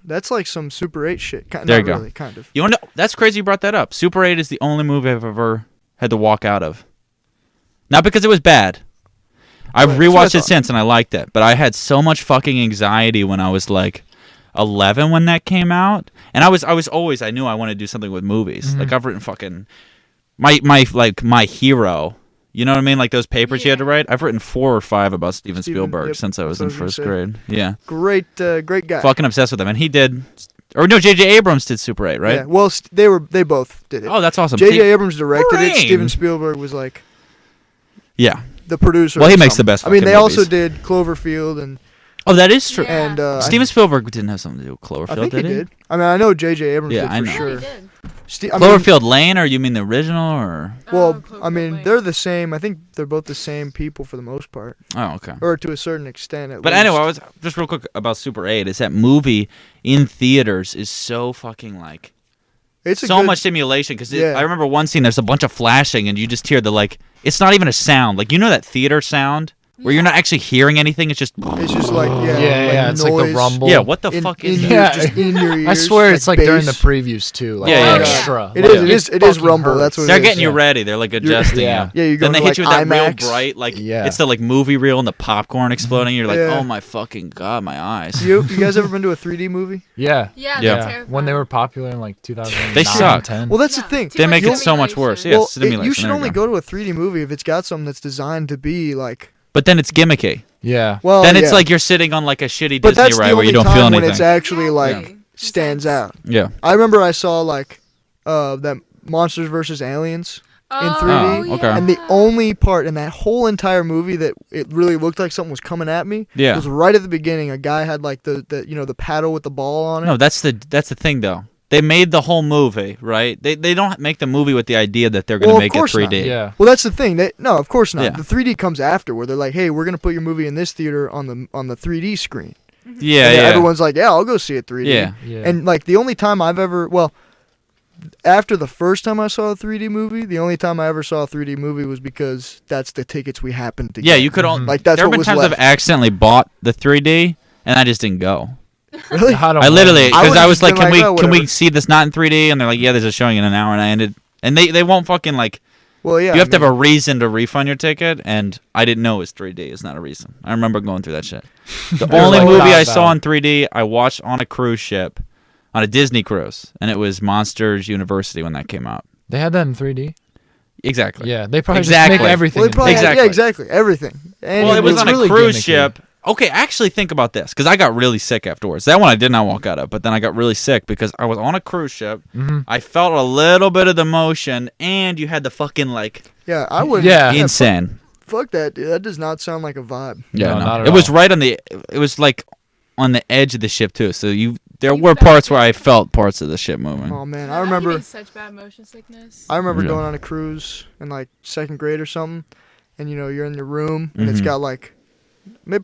That's like some Super 8 shit. There Not you go. really, kind of. You know, that's crazy you brought that up. Super 8 is the only movie I've ever had to walk out of. Not because it was bad. I've Right, that's what I rewatched it thought. since, and I liked it. But I had so much fucking anxiety when I was like 11 when that came out, and I was always I knew I wanted to do something with movies. Like I've written fucking my hero. You know what I mean? Like those papers you had to Yeah. write. I've written 4 or 5 about Steven Steven, Spielberg yep, since I was that's in what I was first gonna grade. Yeah, Great guy. fucking obsessed with him, and he did. Or no, J.J. Abrams did Super 8, right? Yeah. Well, they both did it. Oh, that's awesome. J.J. See- Abrams directed it. Brain. Steven Spielberg was like Yeah. the producer. Well, he or makes the something. best I mean, fucking they also movies. did Cloverfield and Oh, that is true. Yeah. Steven Spielberg didn't have something to do with Cloverfield, I think he did he? did. I mean, I know J.J. Abrams Yeah, did I for know. Yeah, sure. he did. I mean, Cloverfield Lane, or you mean the original, or? well, Oh, I mean, Cloverfield they're Lane. the same. I think they're both the same people for the most part, Oh, okay. or to a certain extent. At But least. anyway, I was just real quick about Super 8. Is that movie in theaters is so fucking like it's a so good- much stimulation because Yeah. I remember one scene. There's a bunch of flashing, and you just hear the like. It's not even a sound. Like you know that theater sound where you're not actually hearing anything. It's just. It's just like It's like the noise rumble. Yeah. What the in, fuck in is your, that? Yeah. just in your ears. I swear it's like during the bass. previews too. Like Yeah, yeah, yeah. extra. It Like, is. It is fucking rumble. hurts. That's what it They're is. getting you Yeah. ready. They're like adjusting yeah. you. Yeah, you go Then they to, hit you with like, that real IMAX. bright, like Yeah. it's the like movie reel and the popcorn exploding. You're like, Yeah. oh my fucking god, my eyes. You guys ever been to a 3D movie? Yeah. Yeah, Yeah. they're terrifying. When they were popular in like 2009, They suck. 10. Well, that's No, the thing. too They much make it so much worse. stimulation. Yeah, Well, stimulation. you should there only go. go to a 3D movie if it's got something that's designed to be like. But then it's gimmicky. Yeah. Well, Then it's yeah. like you're sitting on like a shitty But Disney that's the ride where you only don't time feel when anything. it's actually like Exactly. stands out. Yeah. I remember I saw like that Monsters vs Aliens in 3D, Oh, okay. and the only part in that whole entire movie that it really looked like something was coming at me Yeah. was right at the beginning. A guy had like the the paddle with the ball on it. No, that's the thing though. They made the whole movie, right? They don't make the movie with the idea that they're going to Well, of make it course not. 3D. Yeah. Well, that's the thing. No, of course not. Yeah. The 3D comes after, where they're like, "Hey, we're gonna put your movie in this theater on the 3D screen." Yeah, And yeah. everyone's like, "Yeah, I'll go see it 3D." Yeah. Yeah. And like the only time I've ever, well, after the first time I saw a 3D movie, the only time I ever saw a 3D movie was because that's the tickets we happened to get. Yeah, you could all Like, that's there have what been was times left. I've accidentally bought the 3D and I just didn't go. Really? I don't I literally know. I because I would've was just like, been can like, we "Oh, can we whatever." see this not in 3D? And they're like, yeah, there's a showing in an hour, and I ended. And they won't fucking like. Well, yeah. You have to have a reason to refund your ticket, and I didn't know it was 3D. It's not a reason. I remember going through that shit. The They're only like, movie not I saw valid. in 3D I watched on a cruise ship, on a Disney cruise, and it was Monsters University when that came out. They had that in 3D. Exactly. Yeah, they probably just Exactly. make everything. Well, they probably in 3D. had- Exactly. yeah, exactly. Everything. And Well, it was was on a really cruise gimmicky. ship. Okay, actually think about this, because I got really sick afterwards. That one I did not walk out of, but then I got really sick because I was on a cruise ship. Mhm. I felt a little bit of the motion, and you had the fucking like Yeah, I would. Yeah. insane. Fuck that, dude. That does not sound like a vibe. Yeah, No, no. not at It was all. right on the. It was like on the edge of the ship too. So there You were felt parts it. where I felt parts of the ship moving. Oh man, That I would give remember. me such bad motion sickness. I remember Yeah. going on a cruise in like second grade or something, and you're in your room and it's Mhm. got like,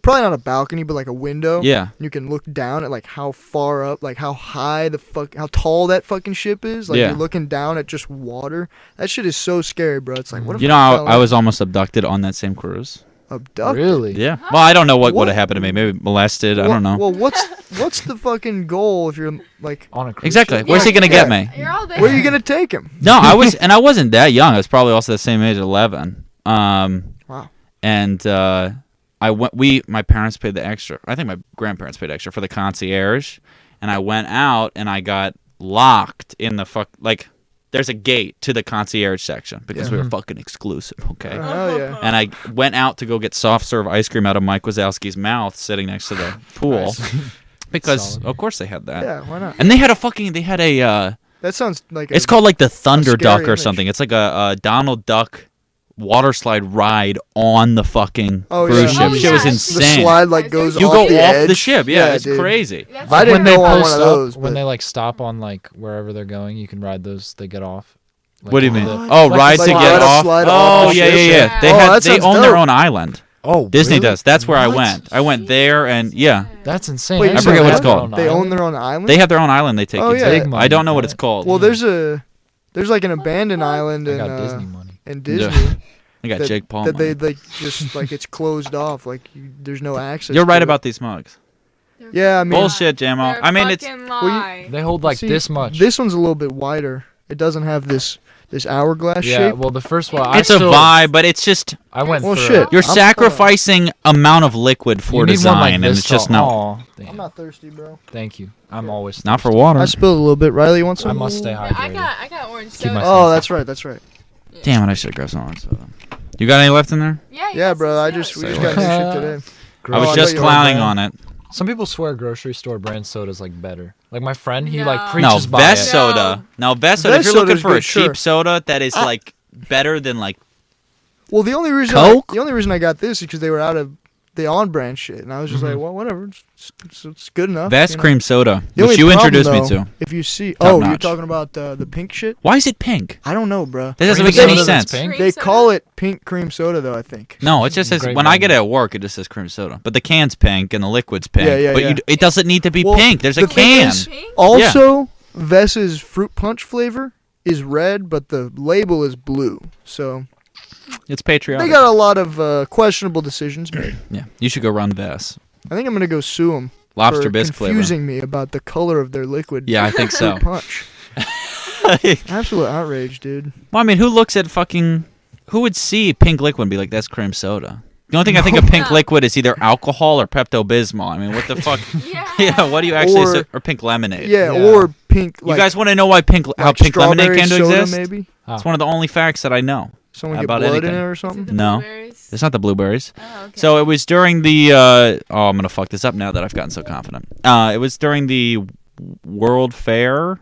probably not a balcony, but like a window. Yeah. And you can look down at like how far up, like how high how tall that fucking ship is. Like Yeah. you're looking down at just water. That shit is so scary, bro. It's like, what if You know, I fell I in? was almost abducted on that same cruise. abducted? Really? Yeah. Well, I don't know what would What? have happened to me. Maybe molested. I Well- don't know. Well, what's the fucking goal if you're like, On a cruise Exactly. ship. Where's he gonna get Yeah. me? You're all there. where are you gonna take him? No, I wasn't that young. I was probably also the same age, 11. Wow. And my parents paid the extra. I think my grandparents paid extra for the concierge, and I went out and I got locked in the there's a gate to the concierge section because we were fucking exclusive, okay? Hell yeah. And I went out to go get soft serve ice cream out of Mike Wazowski's mouth sitting next to the pool. Because Solid. of course they had that. Yeah, why not? And they had a That sounds like it's called like the Thunder scary Duck or image. something. It's like a Donald Duck water slide ride on the fucking Oh, cruise yeah. ship. Oh, Shit was yeah. the insane. slide like goes You off go the off edge. the ship. Yeah, it's dude. crazy. That's I didn't when they go on one post of up, those. when but- they like stop on like wherever they're going, you can ride those. They get off. Like, What do you on mean? the- Oh, like ride the to slide get up, off. slide Oh, off the yeah, ship. yeah. They Oh, had that they sounds own their dope. own island. Oh, Disney really? does. That's where I What? went. I went there and yeah, That's insane. Wait, I you I didn't forget know what they it's had their called. own They own island. their own island? they have their own island. They take Oh, you yeah. to. Big I money, don't know what right? it's called. Well, there's like an abandoned island I in got Disney money. in Yeah. Disney I got that, Jake Paul. that money. they like just like it's closed off. Like there's no access. You're right to it. about these mugs. Yeah, I mean, Bullshit, Jamo. They're I mean, it's fucking Well, you- lie. They hold like see, this much. This one's a little bit wider. It doesn't have this hourglass yeah. shape. Well, the first one. it's a vibe, but it's just I went Well, for. shit. you're I'm- sacrificing amount of liquid for You need design, one like and this it's just tall. not Aw, I'm damn. not thirsty, bro. Thank you. I'm always. not for thirsty. water. I spilled a little bit. Riley, you want some? I must stay Yeah, hydrated. I got orange Keep soda. myself- Oh, that's right. That's right. Damn it! I should have grabbed some orange soda. You got any left in there? Yeah, you Yeah, got bro. some I soda. just we Say just what? got new shit today. I was I just thought you were clowning bad. on it. Some people swear grocery store brand soda's like better. Like my friend, he No. like No, preaches by Vest it. soda. No, Vest soda. If Vest you're looking soda's for a good, cheap sure. soda that is like better than like Well, the only reason Coke? I got this is because they were out of the on-brand shit, and I was just like, well, whatever, it's good enough. Vest you know? cream soda, The which only you problem, introduced me though, to. If you see, Top you're notch. talking about the pink shit. Why is it pink? I don't know, bro. That doesn't Cream make any soda that's sense. pink? They soda? call it pink cream soda, though. I think. No, it just says Great when I get it brand. at work, it just says cream soda. But the can's pink and the liquid's pink. Yeah, yeah, but yeah. it doesn't need to be Well, pink. There's a the thing can. is- Pink? Also, Vess's fruit punch flavor is red, but the label is blue. So It's patriotic. they got a lot of questionable decisions made. Yeah, you should go run Vest. I think I'm gonna go sue them Lobster for bisque flavor. confusing me about the color of their liquid. Yeah, I think so. fruit punch. Absolute outrage, dude. Well, I mean, who looks at fucking? Who would see pink liquid and be like, "That's cream soda"? The only thing I think of pink No. liquid is either alcohol or Pepto Bismol. I mean, what the fuck? Yeah. Yeah, what do you actually Or- say? Or pink lemonade? Yeah, Yeah. or pink. You Like, guys want to know why how like pink lemonade strawberry came to soda, exist? Maybe It's one of the only facts that I know. someone get About blood anything. in it or Is it something. the No. blueberries? It's not the blueberries. Oh, okay. So it was during the. Oh, I'm gonna fuck this up now that I've gotten so confident. It was during the World Fair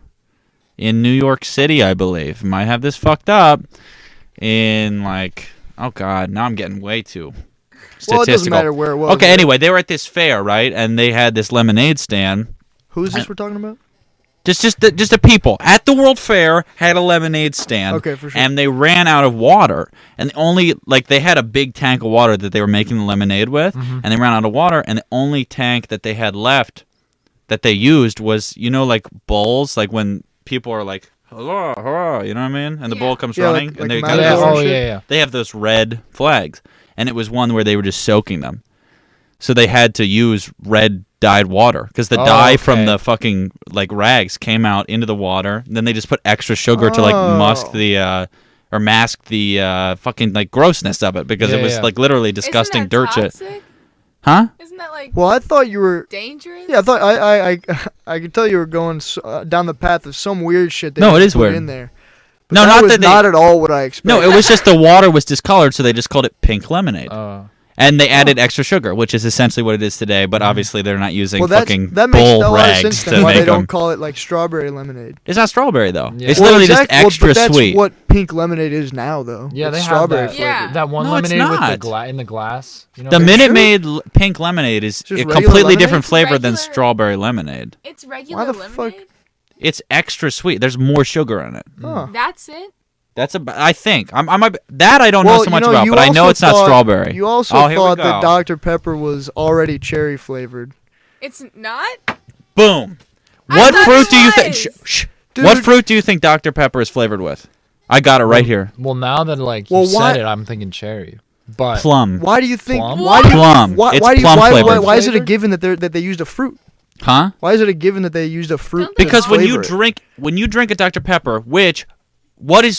in New York City, I believe. Might have this fucked up. In like, oh god, now I'm getting way too statistical. Well, it doesn't matter where it was. Okay, right? anyway, they were at this fair, right? And they had this lemonade stand. Who is this we're talking about? Just the people at the World Fair had a lemonade stand. Okay, for sure. And they ran out of water, and they had a big tank of water that they were making the lemonade with, and they ran out of water, and the only tank that they had left that they used was like bowls, like when people are like hurrah, hurrah, you know what I mean, and the Yeah. bowl comes Yeah, running, like and they Matador Yeah, and oh shit. yeah, yeah. they have those red flags, and it was one where they were just soaking them, so they had to use red dyed water because the Oh, dye from okay. the fucking like rags came out into the water. And then they just put extra sugar to like mask the fucking like grossness of it because Yeah, it was yeah. like literally disgusting Isn't that dirt shit. toxic? Huh? Isn't that like Well, I thought you were. dangerous? Yeah, I thought I could tell you were going down the path of some weird shit. They No, it just is put weird. in there. But No, that not was that they- not at all what I expected. No, it was just the water was discolored, so they just called it pink lemonade. And they Oh. added extra sugar, which is essentially what it is today. But obviously, they're not using well, fucking that makes a bull lot of rags sense to then why make they don't them. call it like strawberry lemonade. It's not strawberry though. Yeah. It's Well, literally exact- just extra but that's sweet. what pink lemonade is now, though. Yeah, It's they have strawberry that. flavored. Yeah. That one No, it's lemonade with the not. in the glass. You know The what I mean? Minute sure? Maid pink lemonade is Just a regular completely lemonade? different flavor than Regular- strawberry lemonade. It's regular the lemonade. fuck- It's extra sweet. There's more sugar in it. Huh. That's it. That's I think. That I don't Well, know so much you know, about, you but I know also it's not thought- strawberry. You also Oh, here we thought that go. Dr. Pepper was already cherry flavored. It's not. Boom. I What thought fruit it do you think? was. Dude, What fruit do you think Dr. Pepper is flavored with? I got it right here. Well, now that like Well, you why- said it, I'm thinking cherry. But Plum. Why do you think? Plum? Why do you, Plum. Why, It's why do you, plum why, flavored. why is it a Flavored? given that they used a fruit? Huh? Why is it a given that they used a fruit? Don't to Because when you flavor it? drink a Dr. Pepper,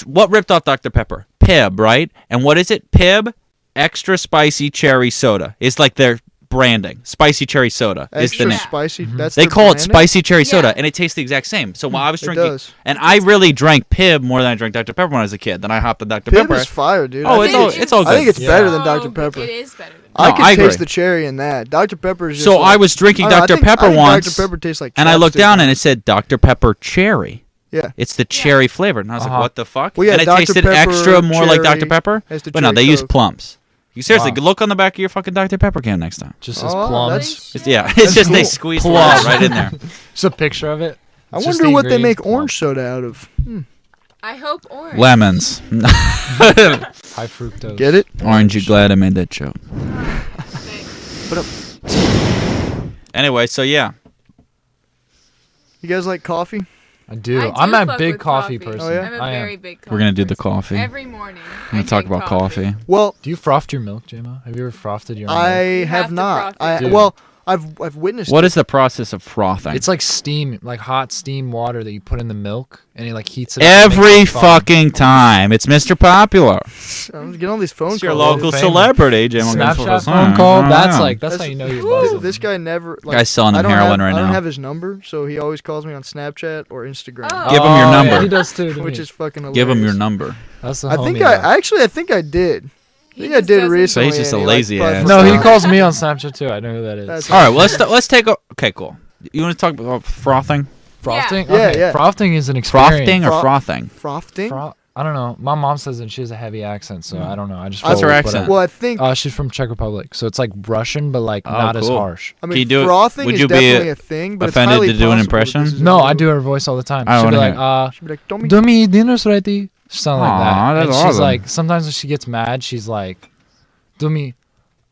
what ripped off Dr. Pepper? Pib, right? And what is it? Pib extra spicy cherry soda. It's like their branding. Spicy cherry soda is the Extra name. spicy. That's They their call it branding? spicy cherry soda, Yeah. and it tastes the exact same. So while I was It drinking, does. and I really drank Pibb more than I drank Dr. Pepper when I was a kid. Then I hopped on Dr. Pibb Pepper. is fire, dude. Oh, I it's think all it's- it's all good. I think it's better than Oh, Dr. Pepper. It is better than I No, can I taste agree. the cherry in that. Dr. Pepper is just So like, I was drinking I don't know, Dr. I think Pepper once, Dr. Pepper tastes like and I looked chapstick. down and it said Dr. Pepper cherry. Yeah. It's the cherry flavor, and I was like, "What the fuck?" Well, yeah, and it Dr. tasted Pepper, extra more like Dr. cherry, Pepper. has the But no, cherry they use Coke. plums. You seriously Wow. look on the back of your fucking Dr. Pepper can next time. Just as Oh, plum. that's- It's, yeah, it's just they squeeze the Plum. right in there. Just a picture of it. I It's just wonder the what they make ingredients, orange soda out of. I hope orange. Lemons. High fructose. Get it? Orange, you glad I made that joke? Thanks. Anyway, so yeah. You guys like coffee? I do. I do I'm a fuck big with coffee coffee. person. Oh, yeah? I'm a I am. very big coffee We're gonna do the person. coffee. Every morning. We're gonna talk about coffee. Well, Do you froth your milk, Jamo? Have you ever frothed your milk? I You have have to not. froth it. Dude. Well, I've witnessed. What it. is the process of frothing? It's like steam, like hot steam water that you put in the milk, and it like heats it up and makes every it foam. fucking time. It's Mr. Popular. I'm getting all these phone It's calls. your local Famous. celebrity, Jim. Snapchat phone call. That's like that's how you know you're buzzing. This guy never. Like, Guy's selling I him don't heroin have, right I don't now. have his number, so he always calls me on Snapchat or Instagram, Oh. Give him your number. Yeah, he does too. To which me. is fucking hilarious. Give him your number. That's the I homie, think though. I think I did. I think I just did doesn't- recently. So he's just and a he, like, lazy probably ass. No, he forgot. calls me on Snapchat too. I know who that is. That's All right, well, let's take a. Okay, cool. You want to talk about frothing? Frothing? Yeah, Okay, yeah. Frothing is an experience. Frothing or Fro- frothing? Frosting. I don't know. My mom says that she has a heavy accent, so I don't know. I just What's roll her with accent? whatever. Well, I think. She's from Czech Republic, so it's like Russian, but like Oh, not as cool. harsh. I Can mean, you do it- frothing would is you be definitely a thing, but offended it's highly to do an possible that impression? this is No, a I real- do her voice all the time. I She'll be wanna like, She'd be like, "Domi." Domi, dinner's ready. Something like Aw, that. that's And she's awesome. like, sometimes when she gets mad, she's like, Domi,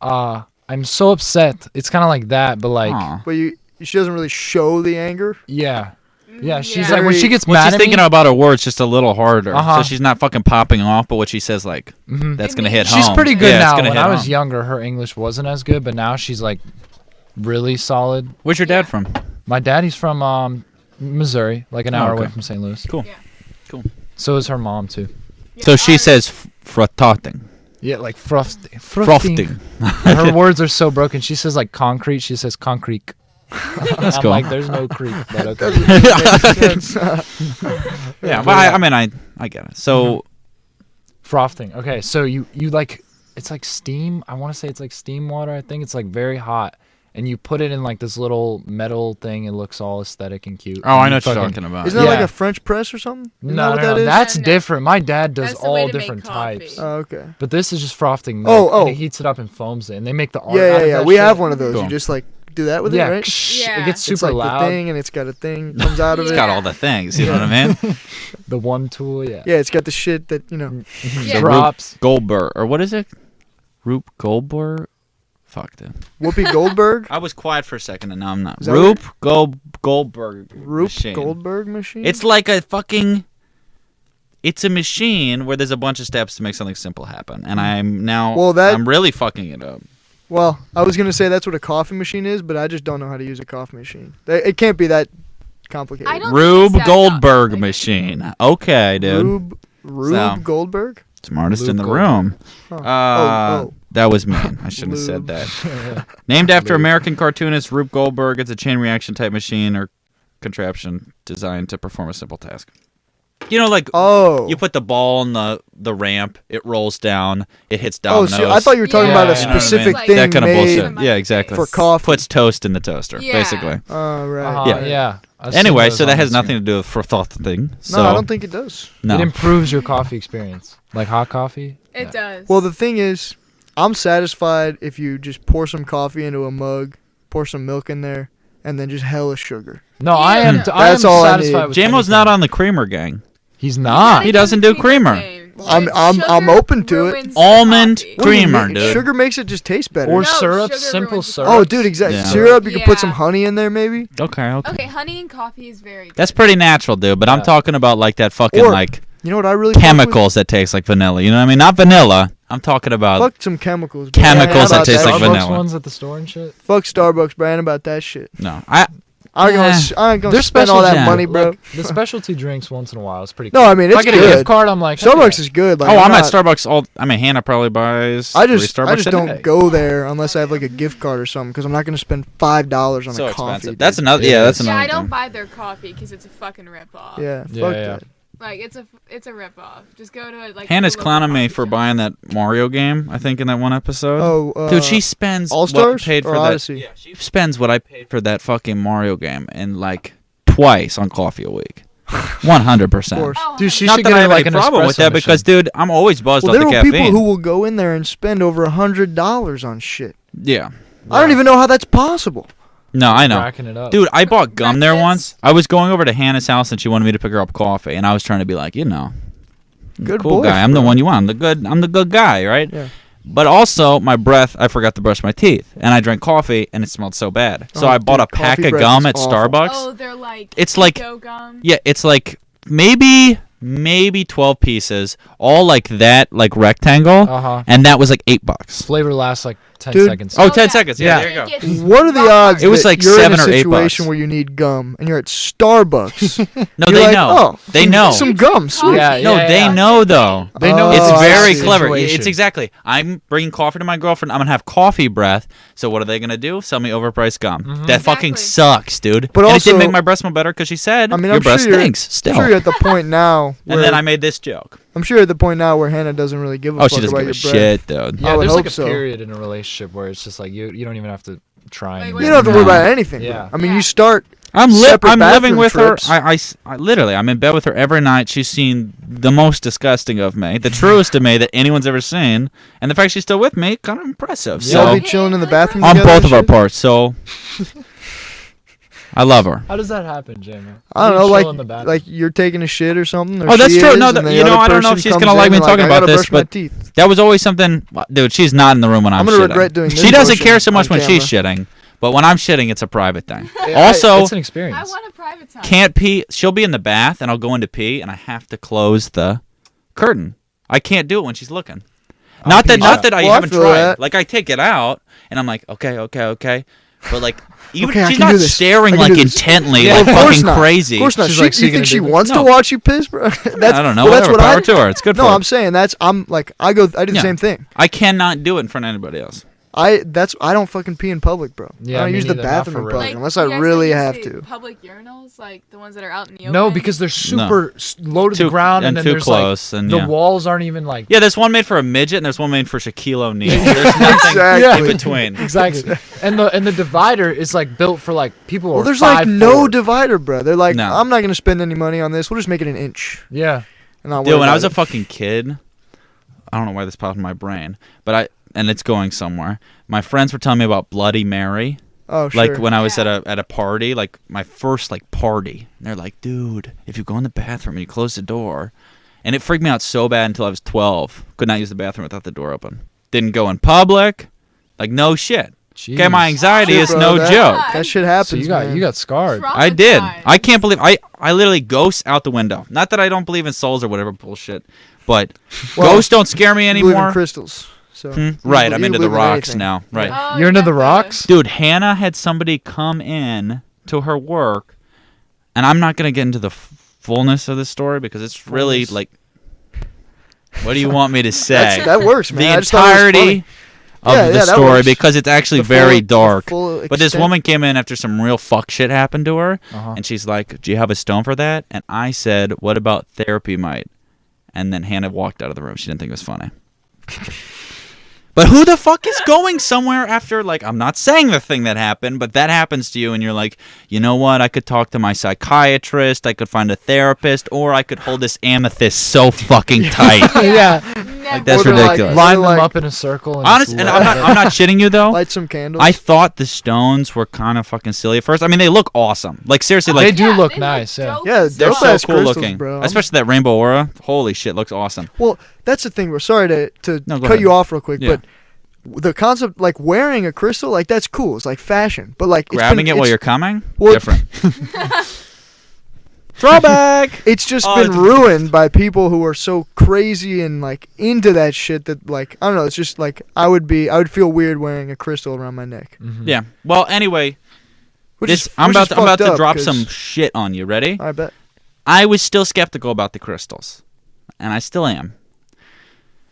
I'm so upset. It's kind of like that, but like, Aw. But she doesn't really show the anger. yeah. Yeah, she's Yeah. like, when she gets Well, mad she's at thinking me, about her words just a little harder, Uh-huh. so she's not fucking popping off. But what she says, like, Mhm. that's It gonna hit means- home. she's pretty good Yeah, it's now. gonna When hit I was home. younger, her English wasn't as good, but now she's like really solid. Where's your dad from? My daddy's from Missouri, like an Oh, hour okay. away from St. Louis. Cool. Yeah. Cool. So is her mom too. So she says frothing. Yeah, like frosting. Frothing. Her words are so broken. She says like concrete. She says concrete. That's I'm cool. like, there's no creek, but okay. Yeah, but I mean, I get it. So Frothing. Okay, so you like, it's like steam. I want to say it's like steam water. I think it's like very hot, and you put it in like this little metal thing. It looks all aesthetic and cute. oh, And I you know what you're fucking- talking about. Isn't that like Yeah. a French press or something? Isn't No, that what no, that no. is? That's No. different. My dad does That's the way all to make different coffee. types. Oh, okay. But this is just frosting milk. Oh, And oh. it heats it up and foams it, and they make the art. Yeah, out yeah, of yeah. that We shit. have one of those. Cool. You just like do that with Yeah, it, right? Yeah. it gets It's super like loud. the thing, and it's got a thing comes out of It's it. got all the things. You know what I mean? The one tool, yeah. Yeah, it's got the shit that Yeah. Drops. Goldberg, or what is it? Rube Goldberg? Fuck, dude. Whoopi Goldberg. I was quiet for a second, and now I'm not. Is that Rube Goldberg. Rube machine. Goldberg machine. It's like a fucking. It's a machine where there's a bunch of steps to make something simple happen, and I'm now. Well, that- I'm really fucking it up. Well, I was gonna say that's what a coffee machine is, but I just don't know how to use a coffee machine. It can't be that complicated. I don't Rube think it's that Goldberg complicated. machine. Okay, dude. Rube So- Goldberg. Smartest in Rube the room. Huh. Oh. That was mean. I shouldn't have said Lube. that. Named after American cartoonist Rube Goldberg, it's a chain reaction type machine or contraption designed to perform a simple task. You know, like Oh. you put the ball on the ramp, it rolls down, it hits Oh, dominoes. so I thought you were talking Yeah. about a You know what I specific mean? thing that kind of made. bullshit. Yeah, exactly. for coffee. Puts toast in the toaster, Yeah. basically. Oh, right. Uh-huh, Yeah. I've seen Anyway, those so that on has the nothing screen. to do with frothing. So No, I don't think it does. no. It improves your coffee experience, like hot coffee. It does. Well, the thing is, I'm satisfied if you just pour some coffee into a mug, pour some milk in there, and then just hella sugar. No, I am. Yeah. I am That's all I satisfied need. with Jamo's anything. not on the creamer gang. He's not. He doesn't do creamer. I'm open to it. Almond What do you creamer, mean? dude. Sugar makes it just taste better. Or No, syrup, sugar simple ruins the syrup. Oh, dude, exactly. Yeah. Syrup, you could put some Yeah. honey in there, maybe. Okay. Okay, honey and coffee is very good. That's pretty natural, dude. But I'm Yeah. talking about like that fucking Or- like You know what I really fuck with? chemicals that taste like vanilla. You know what I mean? Not vanilla. I'm talking about. Fuck some chemicals. bro. Chemicals I ain't that about taste like Starbucks vanilla. ones at the store and shit. Fuck Starbucks, bro. I ain't about that shit. No, I ain't gonna Their spend all that special- money, bro. Like, the specialty drinks once in a while is pretty. No, cool. I mean, if I it's get a good. gift card, I'm like, Starbucks is good. Like, I'm at not- Starbucks all. I mean, Hannah probably buys. I three just Starbucks a don't day. go there unless I have like a gift card or something because I'm not gonna spend $5 on So a coffee. expensive. dude. That's another. It Yeah, is. that's Yeah, another. I don't thing. buy their coffee because it's a fucking ripoff. Yeah, Yeah, fuck yeah. that. Like it's a ripoff. Just go to like. Hannah's a local clowning me coffee for shop. buying that Mario game. I think in that one episode. Oh, Dude, she spends All what I Stars paid or for Odyssey? that. Yeah, she spends what I paid for that fucking Mario game and like twice on coffee a week. 100%. Of course. Oh, Dude, she Not should that get I her have like any an problem with espresso that because, machine. dude, I'm always buzzed Well, off there the are caffeine. people who will go in there and spend over $100 on shit. Yeah. I don't even know how that's possible. No, I know. Racking it up. Dude, I bought gum there Breakfast. once. I was going over to Hannah's house and she wanted me to pick her up coffee, and I was trying to be like, Good cool boy, guy. I'm the bro. one you want. I'm the good guy, right? Yeah. But also, my breath, I forgot to brush my teeth, and I drank coffee, and it smelled so bad. So Oh, I bought dude, a pack coffee of breath gum is at awful. Starbucks. Oh, they're like. It's like- Go gum. Yeah, it's like maybe 12 pieces, all like that, like rectangle, Uh-huh. and that was like $8. Flavor lasts like 10 Dude. seconds. Oh, Oh, 10 yeah. seconds. Yeah, Yeah. there you go. It gets What are the rock odds It was that like you're in $7 a or $8 situation where you need gum and you're at Starbucks? No, You're they like, know. Oh, They some- know. Some gum, sweet. Yeah, No, yeah, they yeah. know though. They know Oh, It's I very see. clever. Situation. It's exactly. I'm bringing coffee to my girlfriend. I'm gonna have coffee breath. So what are they gonna do? Sell me overpriced gum. That fucking Exactly. sucks, dude. But and it also- didn't make my breath smell better because she said I mean, your I'm breath sure you're, stinks I'm still. sure you're at the point now where And then I made this joke. I'm sure you're at the point now where Hannah doesn't really give a Oh, fuck she doesn't about give your a breath. shit, dude. Yeah, I would there's like hope a so. period in a relationship where it's just like you don't even have to try. Like, anymore. You don't have to worry No. about anything. Yeah. Bro. I mean, Yeah. you start. I'm Separate living bathroom with trips. her. I literally, I'm in bed with her every night. She's seen the most disgusting of me, the truest of me that anyone's ever seen, and the fact she's still with me, kind of impressive. Y'all So be chilling in the bathroom on together both and of our shit? parts. So I love her. How does that happen, Jamie? I don't You know, chill in the bathroom. like you're taking a shit or something. Or Oh, that's she true. is, No, and that- the you know, other I don't know if person she's comes gonna like in me and talking I about gotta this, brush my but teeth. That was always something, dude. She's not in the room when I'm I'm gonna shitting. regret doing She this doesn't portion care so much on when she's shitting, but when I'm shitting, it's a private thing. Also, it's an I experience. want a private time. can't pee. She'll be in the bath, and I'll go in to pee, and I have to close the curtain. I can't do it when she's looking. Not that I Well, I haven't feel tried. that. Like I take it out, and I'm like, okay, but like even Okay, I she's can not do this. staring I can like do this. intently, Yeah, like of course fucking not. crazy. Of course not. She's She, like, so you you're think gonna she do this? wants to No. watch you piss, bro? That's, I don't know. Well, that's whatever. what Power I to her. It's good for No, her. I'm saying I'm like I do the Yeah. same thing. I cannot do it in front of anybody else. I don't fucking pee in public, bro. Yeah, I don't me use the neither, not bathroom for in real. public Like, unless you I guys really use have the to. Public urinals, like the ones that are out in the open. No, because they're super low to Too- the ground, and then too there's close, like and the yeah. walls aren't even like Yeah, there's one made for a midget, and there's one made for Shaquille O'Neal. There's nothing Exactly. in between. exactly. and the divider is like built for like people who Well, are there's like 5'4". no divider, bro. They're like, No. I'm not gonna spend any money on this. We'll just make it an inch. Yeah. And not Dude, worry when I about was a it. fucking kid, I don't know why this popped in my brain, but and it's going somewhere. My friends were telling me about Bloody Mary. Oh, sure. Like when I was Yeah. at a party, like my first like party. And they're like, dude, if you go in the bathroom and you close the door, and it freaked me out so bad until I was 12. Could not use the bathroom without the door open. Didn't go in public. Like no shit. Okay, my Jeez. anxiety Shit, is bro, no that- joke. that shit happens. So you got scarred. I did. Traumatized. I can't believe I literally ghost out the window. Not that I don't believe in souls or whatever bullshit, but Well, ghosts don't scare me You believe in anymore. crystals. So you Right, bel- I'm you into the believe in rocks anything. now. Right. Oh, You're into you the got rocks? Dude, Hannah had somebody come in to her work, and I'm not going to get into the fullness of the story because it's really Fullness. like, what do you want me to say? That works, man. The I just thought it was entirety funny. of Yeah, the yeah, that story works. because it's actually The full- very the dark. full But this extent. woman came in after some real fuck shit happened to her, Uh-huh. and she's like, "Do you have a stone for that?" And I said, "What about therapy might?" And then Hannah walked out of the room. She didn't think it was funny. But who the fuck is going somewhere after, like, I'm not saying the thing that happened, but that happens to you and you're like, you know what, I could talk to my psychiatrist, I could find a therapist, or I could hold this amethyst so fucking tight. yeah. Never. That's Or they're like- ridiculous. Line Like- them up in a circle. And Honest, just and let I'm not shitting you though. Light some candles. I thought the stones were kind of fucking silly at first. I mean, they look awesome. Like, seriously, They like, do look nice, yeah. dope Yeah, as they're dope fuck. so ass cool crystals, looking. bro. Especially that rainbow aura. Holy shit, looks awesome. Well, that's the thing, bro. Sorry to No, go cut ahead. you off real quick, Yeah. but the concept, like wearing a crystal, like that's cool. It's like fashion, but like Grabbing it while you're coming? Well- Different. Throwback! It's just Oh, been it's- ruined by people who are so crazy and like into that shit that like I don't know. It's just like I would feel weird wearing a crystal around my neck. Mhm. Yeah. Well, anyway, I'm about to fucked up, drop 'cause- some shit on you. Ready? I bet. I was still skeptical about the crystals, and I still am.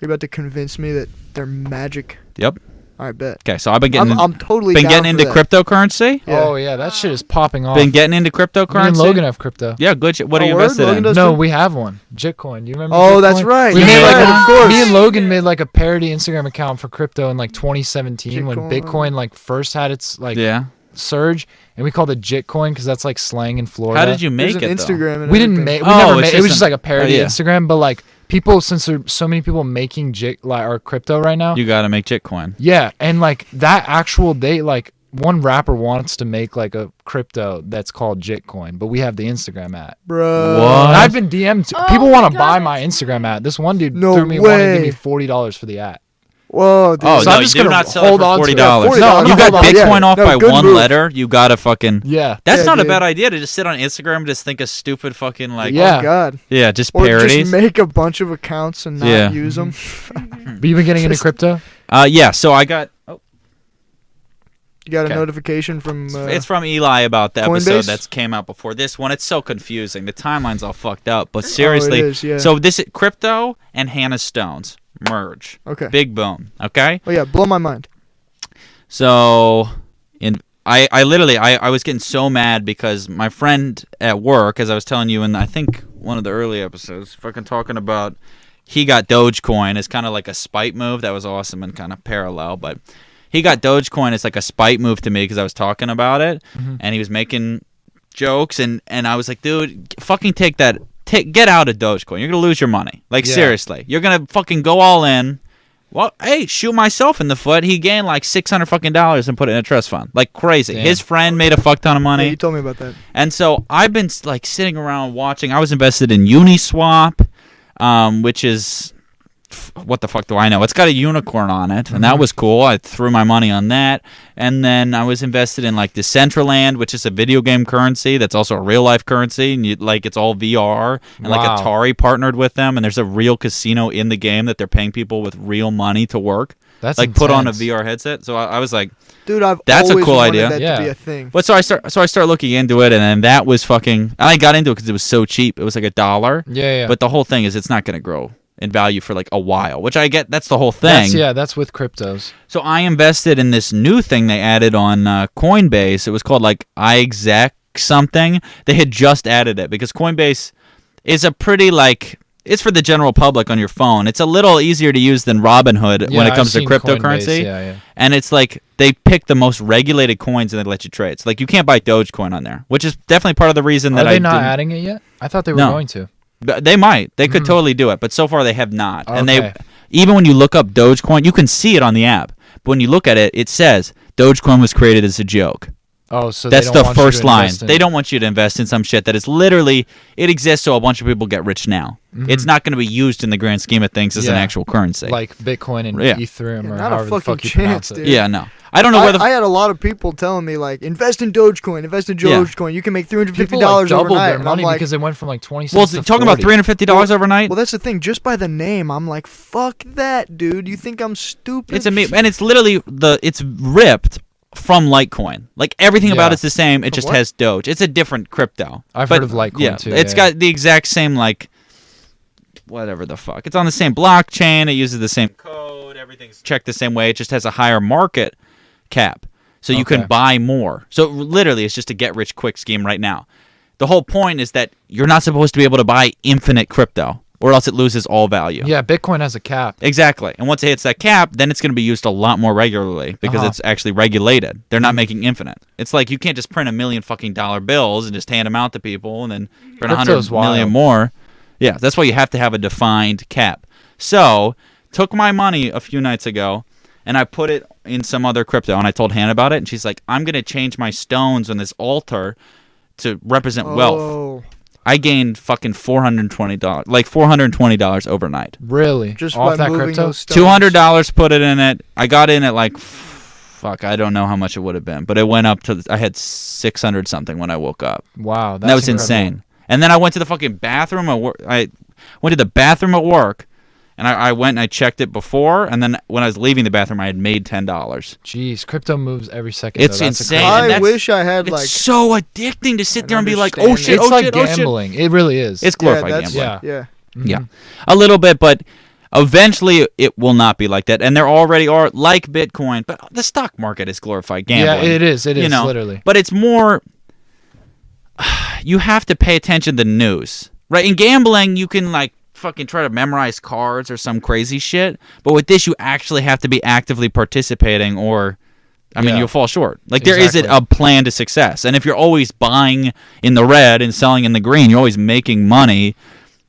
You're about to convince me that they're magic. Yep. I bet. Okay, so I've been I'm totally been down getting for into that. cryptocurrency. Yeah. Oh yeah, that shit is popping off. Been getting into Me and cryptocurrency. Logan have crypto. Yeah, good shit. What are Oh, you word? invested Logan in? does No, too? we have one. Jitcoin. Do you remember? Oh, Jitcoin? that's right. We Yeah, made like of course. me and Logan made like a parody Instagram account for crypto in like 2017 when Jitcoin. Bitcoin like first had its like Yeah. surge, and we called it Jitcoin because that's like slang in Florida. How did you There's make an it though? Instagram. And We didn't everything. make. We Oh, never it's made. It was just just like a parody yeah. Instagram, but like people, since there's so many people making or crypto right now. You got to make Jitcoin. Yeah, and like that actual date, like one rapper wants to make like a crypto that's called Jitcoin, but we have the Instagram at. Bro. What? And I've been DM'd. Oh People my want to buy God, my that's Instagram at. This one dude No threw me wanted to give me way. $40 for the at. Whoa, dude. Oh So no, I'm just you do gonna not sell it hold for on to it. $40. $40. I'm You gonna got hold on. Bitcoin Yeah. off No, by good one move. letter. You gotta fucking. Yeah. That's Yeah, not a dude. bad idea to just sit on Instagram and just think of stupid fucking like. Yeah. Oh, God. Yeah, just Or parodies. just make a bunch of accounts and not Yeah. use them. But you've been getting into crypto? Yeah. So I got. Oh, You got Okay. a notification from. it's from Eli about the episode Coinbase? that came out before this one. It's so confusing. The timeline's all fucked up. But seriously, is, yeah. so this crypto and Hannah Stones merge. Okay. Big boom. Okay. Oh yeah, blow my mind. So, I literally was getting so mad because my friend at work, as I was telling you in I think one of the early episodes, fucking talking about he got Dogecoin as kind of like a spite move. That was awesome and kind of parallel, but he got Dogecoin as like a spite move to me because I was talking about it, and he was making jokes, and I was like, dude, fucking take that. Get out of Dogecoin. You're gonna lose your money. Like Yeah. seriously, you're gonna fucking go all in. Well, hey, shoot myself in the foot. He gained like $600 and put it in a trust fund, like crazy. Damn. His friend made a fuck ton of Yeah, money, you told me about that. and so I've been like sitting around watching. I was invested in Uniswap, which is what the fuck do I know? It's got a unicorn on it, and that was cool. I threw my money on that, and then I was invested in like Decentraland, which is a video game currency that's also a real life currency, and it's all VR, and like Wow. Atari partnered with them, and there's a real casino in the game that they're paying people with real money to work. That's like put on a intense. VR headset. So I was like, Dude, I've That's a always cool wanted idea. that Yeah. to be a thing. but so I start looking into it, and then that was fucking. I got into it because it was so cheap. It was like $1. Yeah. But the whole thing is, it's not going to grow in value for like a while, which I get. That's the whole thing. That's with cryptos. So I invested in this new thing they added on Coinbase. It was called like iExec something. They had just added it because Coinbase is a pretty like. It's for the general public on your phone. It's a little easier to use than Robinhood when Yeah, it comes I've to seen cryptocurrency. Coinbase, Yeah. And it's like they pick the most regulated coins and they let you trade. So like you can't buy Dogecoin on there, which is definitely part of the reason that Are I they not didn't. adding it yet? I thought they were No. going to. But they might. They could totally do it, but so far they have not. And they Okay. even when you look up Dogecoin, you can see it on the app. But when you look at it, it says Dogecoin was created as a joke. Oh, so That's they the don't want you to first line. invest in- They don't want you to invest in some shit that is literally it exists so a bunch of people get rich now. It's not going to be used in the grand scheme of things as an Yeah. actual currency. like Bitcoin and Yeah. Ethereum Yeah, or not a however the fucking fuck you chance, pronounce it. dude. yeah, no. I don't know where the I had a lot of people telling me like, invest in Dogecoin, invest in Yeah. Dogecoin. You can make $350 People like doubled overnight. their And money I'm like, because they went from like 20 well, cents to talking about 40. $350 overnight. well, that's the thing. Just by the name, I'm like, fuck that, dude. You think I'm stupid? It's and it's literally it's ripped from Litecoin. Like everything about Yeah. it's the same. It From just what? has Doge. It's a different crypto. I've But, heard of Litecoin yeah, too. It's yeah. got the exact same like whatever the fuck. It's on the same blockchain. It uses the same code. Everything's checked the same way. It just has a higher market cap, so you can Okay. buy more. So literally, it's just a get rich quick scheme right now. The whole point is that you're not supposed to be able to buy infinite crypto, or else it loses all value. Yeah, Bitcoin has a cap. Exactly. And once it hits that cap, then it's going to be used a lot more regularly because it's actually regulated. They're not making infinite. It's like you can't just print $1 million fucking dollar bills and just hand them out to people and then print Crypto's 100 million wild. more. Yeah, that's why you have to have a defined cap. So, took my money a few nights ago and I put it in some other crypto and I told Hannah about it and she's like, I'm going to change my stones on this altar to represent wealth. Oh, I gained fucking $420, like $420 overnight. Really? just Off by that moving crypto? those stones. $200 put it in it. I got in at like fuck, I don't know how much it would have been, but it went up to I had 600 something when I woke up. Wow, And that was incredible. insane. And then I went to the fucking bathroom at work. I went to the bathroom at work And I went and I checked it before, and then when I was leaving the bathroom, I had made $10. Jeez, crypto moves every second. It's though. That's insane. crazy. And I that's- wish I had It's like. so addicting to sit an there and be like, oh shit, understanding. It's oh like shit, oh shit. gambling. It really is. It's glorified that's- gambling. Yeah. Yeah. Yeah, a little bit, but eventually it will not be like that. And there already are, like Bitcoin, but the stock market is glorified gambling. Yeah, it is. It is, you know? literally. But it's more, you have to pay attention to the news. Right? In gambling, you can like fucking try to memorize cards or some crazy shit. But with this, you actually have to be actively participating or... I mean, Yeah. you'll fall short. Like, there isn't Exactly. a plan to success. And if you're always buying in the red and selling in the green, you're always making money.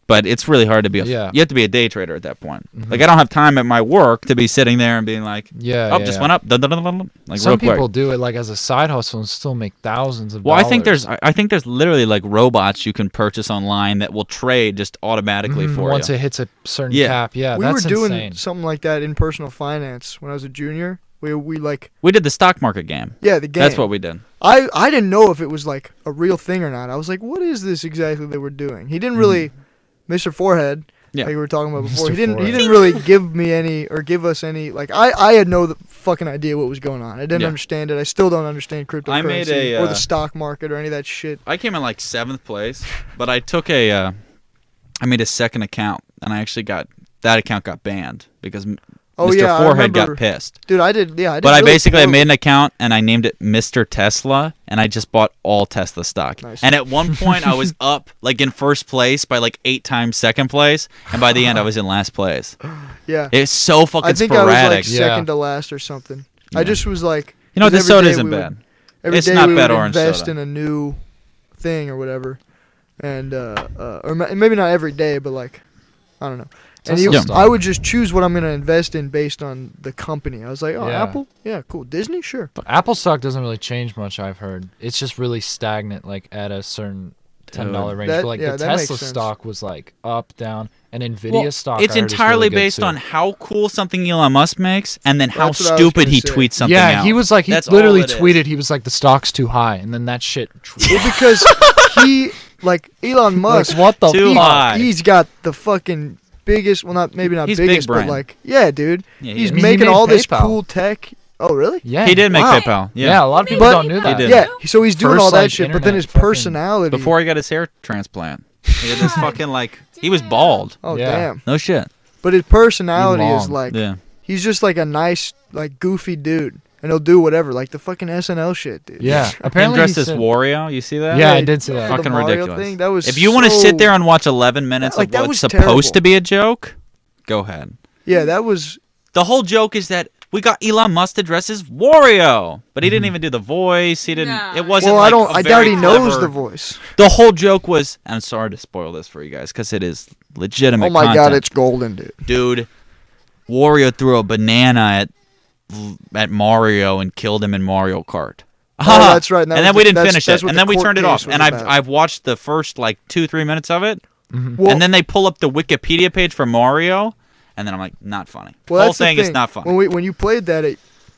But it's really hard to be you have to be a day trader at that point. Like, I don't have time at my work to be sitting there and being like, just went up. Dun, dun, dun, dun, dun. Like, some real quick. people do it like as a side hustle and still make thousands of Well, dollars. I think there's literally like robots you can purchase online that will trade just automatically for once you. it hits a certain Yeah. cap. Yeah, We were that's doing insane. something like that in personal finance when I was a junior. We like We did the stock market game. the game. That's what we did. I didn't know if it was like a real thing or not. I was like, what is this exactly that we're doing? He didn't really, Mr. Forehead, Yeah. like we were talking about before. Mr. He didn't Forehead. really give us any like I had no fucking idea what was going on. I didn't Yeah. understand it. I still don't understand cryptocurrency I made a, or the stock market or any of that shit. I came in like 7th place, but I took I made a second account, and I actually that account got banned because Oh Mr. yeah, I Forehead got remember. pissed. Dude, I did. Yeah, I did. But I really basically poorly. made an account and I named it Mr. Tesla, and I just bought all Tesla stock. Nice. And at one point I was up like in first place by like 8 times second place, and by the end I was in last place. Yeah, It's so fucking I think sporadic. I was like Yeah. second to last or something. I just was like, You know what? This 'cause every soda day isn't we would- bad. Every It's day not we bad would orange invest soda. in a new thing or whatever, and maybe not every day, but like I don't know. And Tesla you, stock. I would just choose what I'm gonna invest in based on the company. I was like, oh, Yeah. Apple, yeah, cool. Disney, sure. But Apple stock doesn't really change much. I've heard it's just really stagnant, like at a certain $10 range. That- But like yeah, the that makes Tesla sense. stock was like up, down, and Nvidia Well, stock. it's I heard is entirely really good, based too. on how cool something Elon Musk makes, and then how That's what I was stupid gonna he say. tweets something Yeah, out. he was like he That's literally all it is. tweeted. He was like the stock's too high, and then that shit. Well, because he like Elon Musk, what the Too fuck? high. he's got the fucking biggest. Well, not He's big biggest, but brain. like yeah, dude. Yeah, he He's is. He making made all this PayPal. cool tech. Oh, really? Yeah, He did make Wow. PayPal. Yeah, a lot of people But- don't know that. did. Yeah. So he's doing First, all that like, shit, but then internet his fucking- personality. Before he got his hair transplant, he had this fucking like he was bald. Oh Yeah. damn! No shit. But his personality is long. like Yeah. he's just like a nice, like goofy dude, and he'll do whatever, like the fucking SNL shit, dude. Yeah, Him apparently dressed he as said- Wario. You see that? Yeah, I did see that. the Fucking Mario ridiculous. thing, that was If you want to sit so- there and watch 11 minutes Like, of that what's was supposed terrible. to be a joke, go ahead. Yeah, that was. The whole joke is that we got Elon Musk to dress as Wario, but he didn't even do the voice. He didn't. Nah. It wasn't. Well, like I don't. a I doubt very he knows clever- the voice. The whole joke was. And I'm sorry to spoil this for you guys because it is legitimate. Oh my god, content. it's golden, dude. Wario threw a banana at Mario and killed him in Mario Kart. Oh, that's right. And then we didn't finish that's it, what and the then we court turned it case off. was And about. I've watched the first like 2-3 minutes of it, Well, and then they pull up the Wikipedia page for Mario, and then I'm like, not funny. well, The whole that's the thing is thing. not funny. When you played that at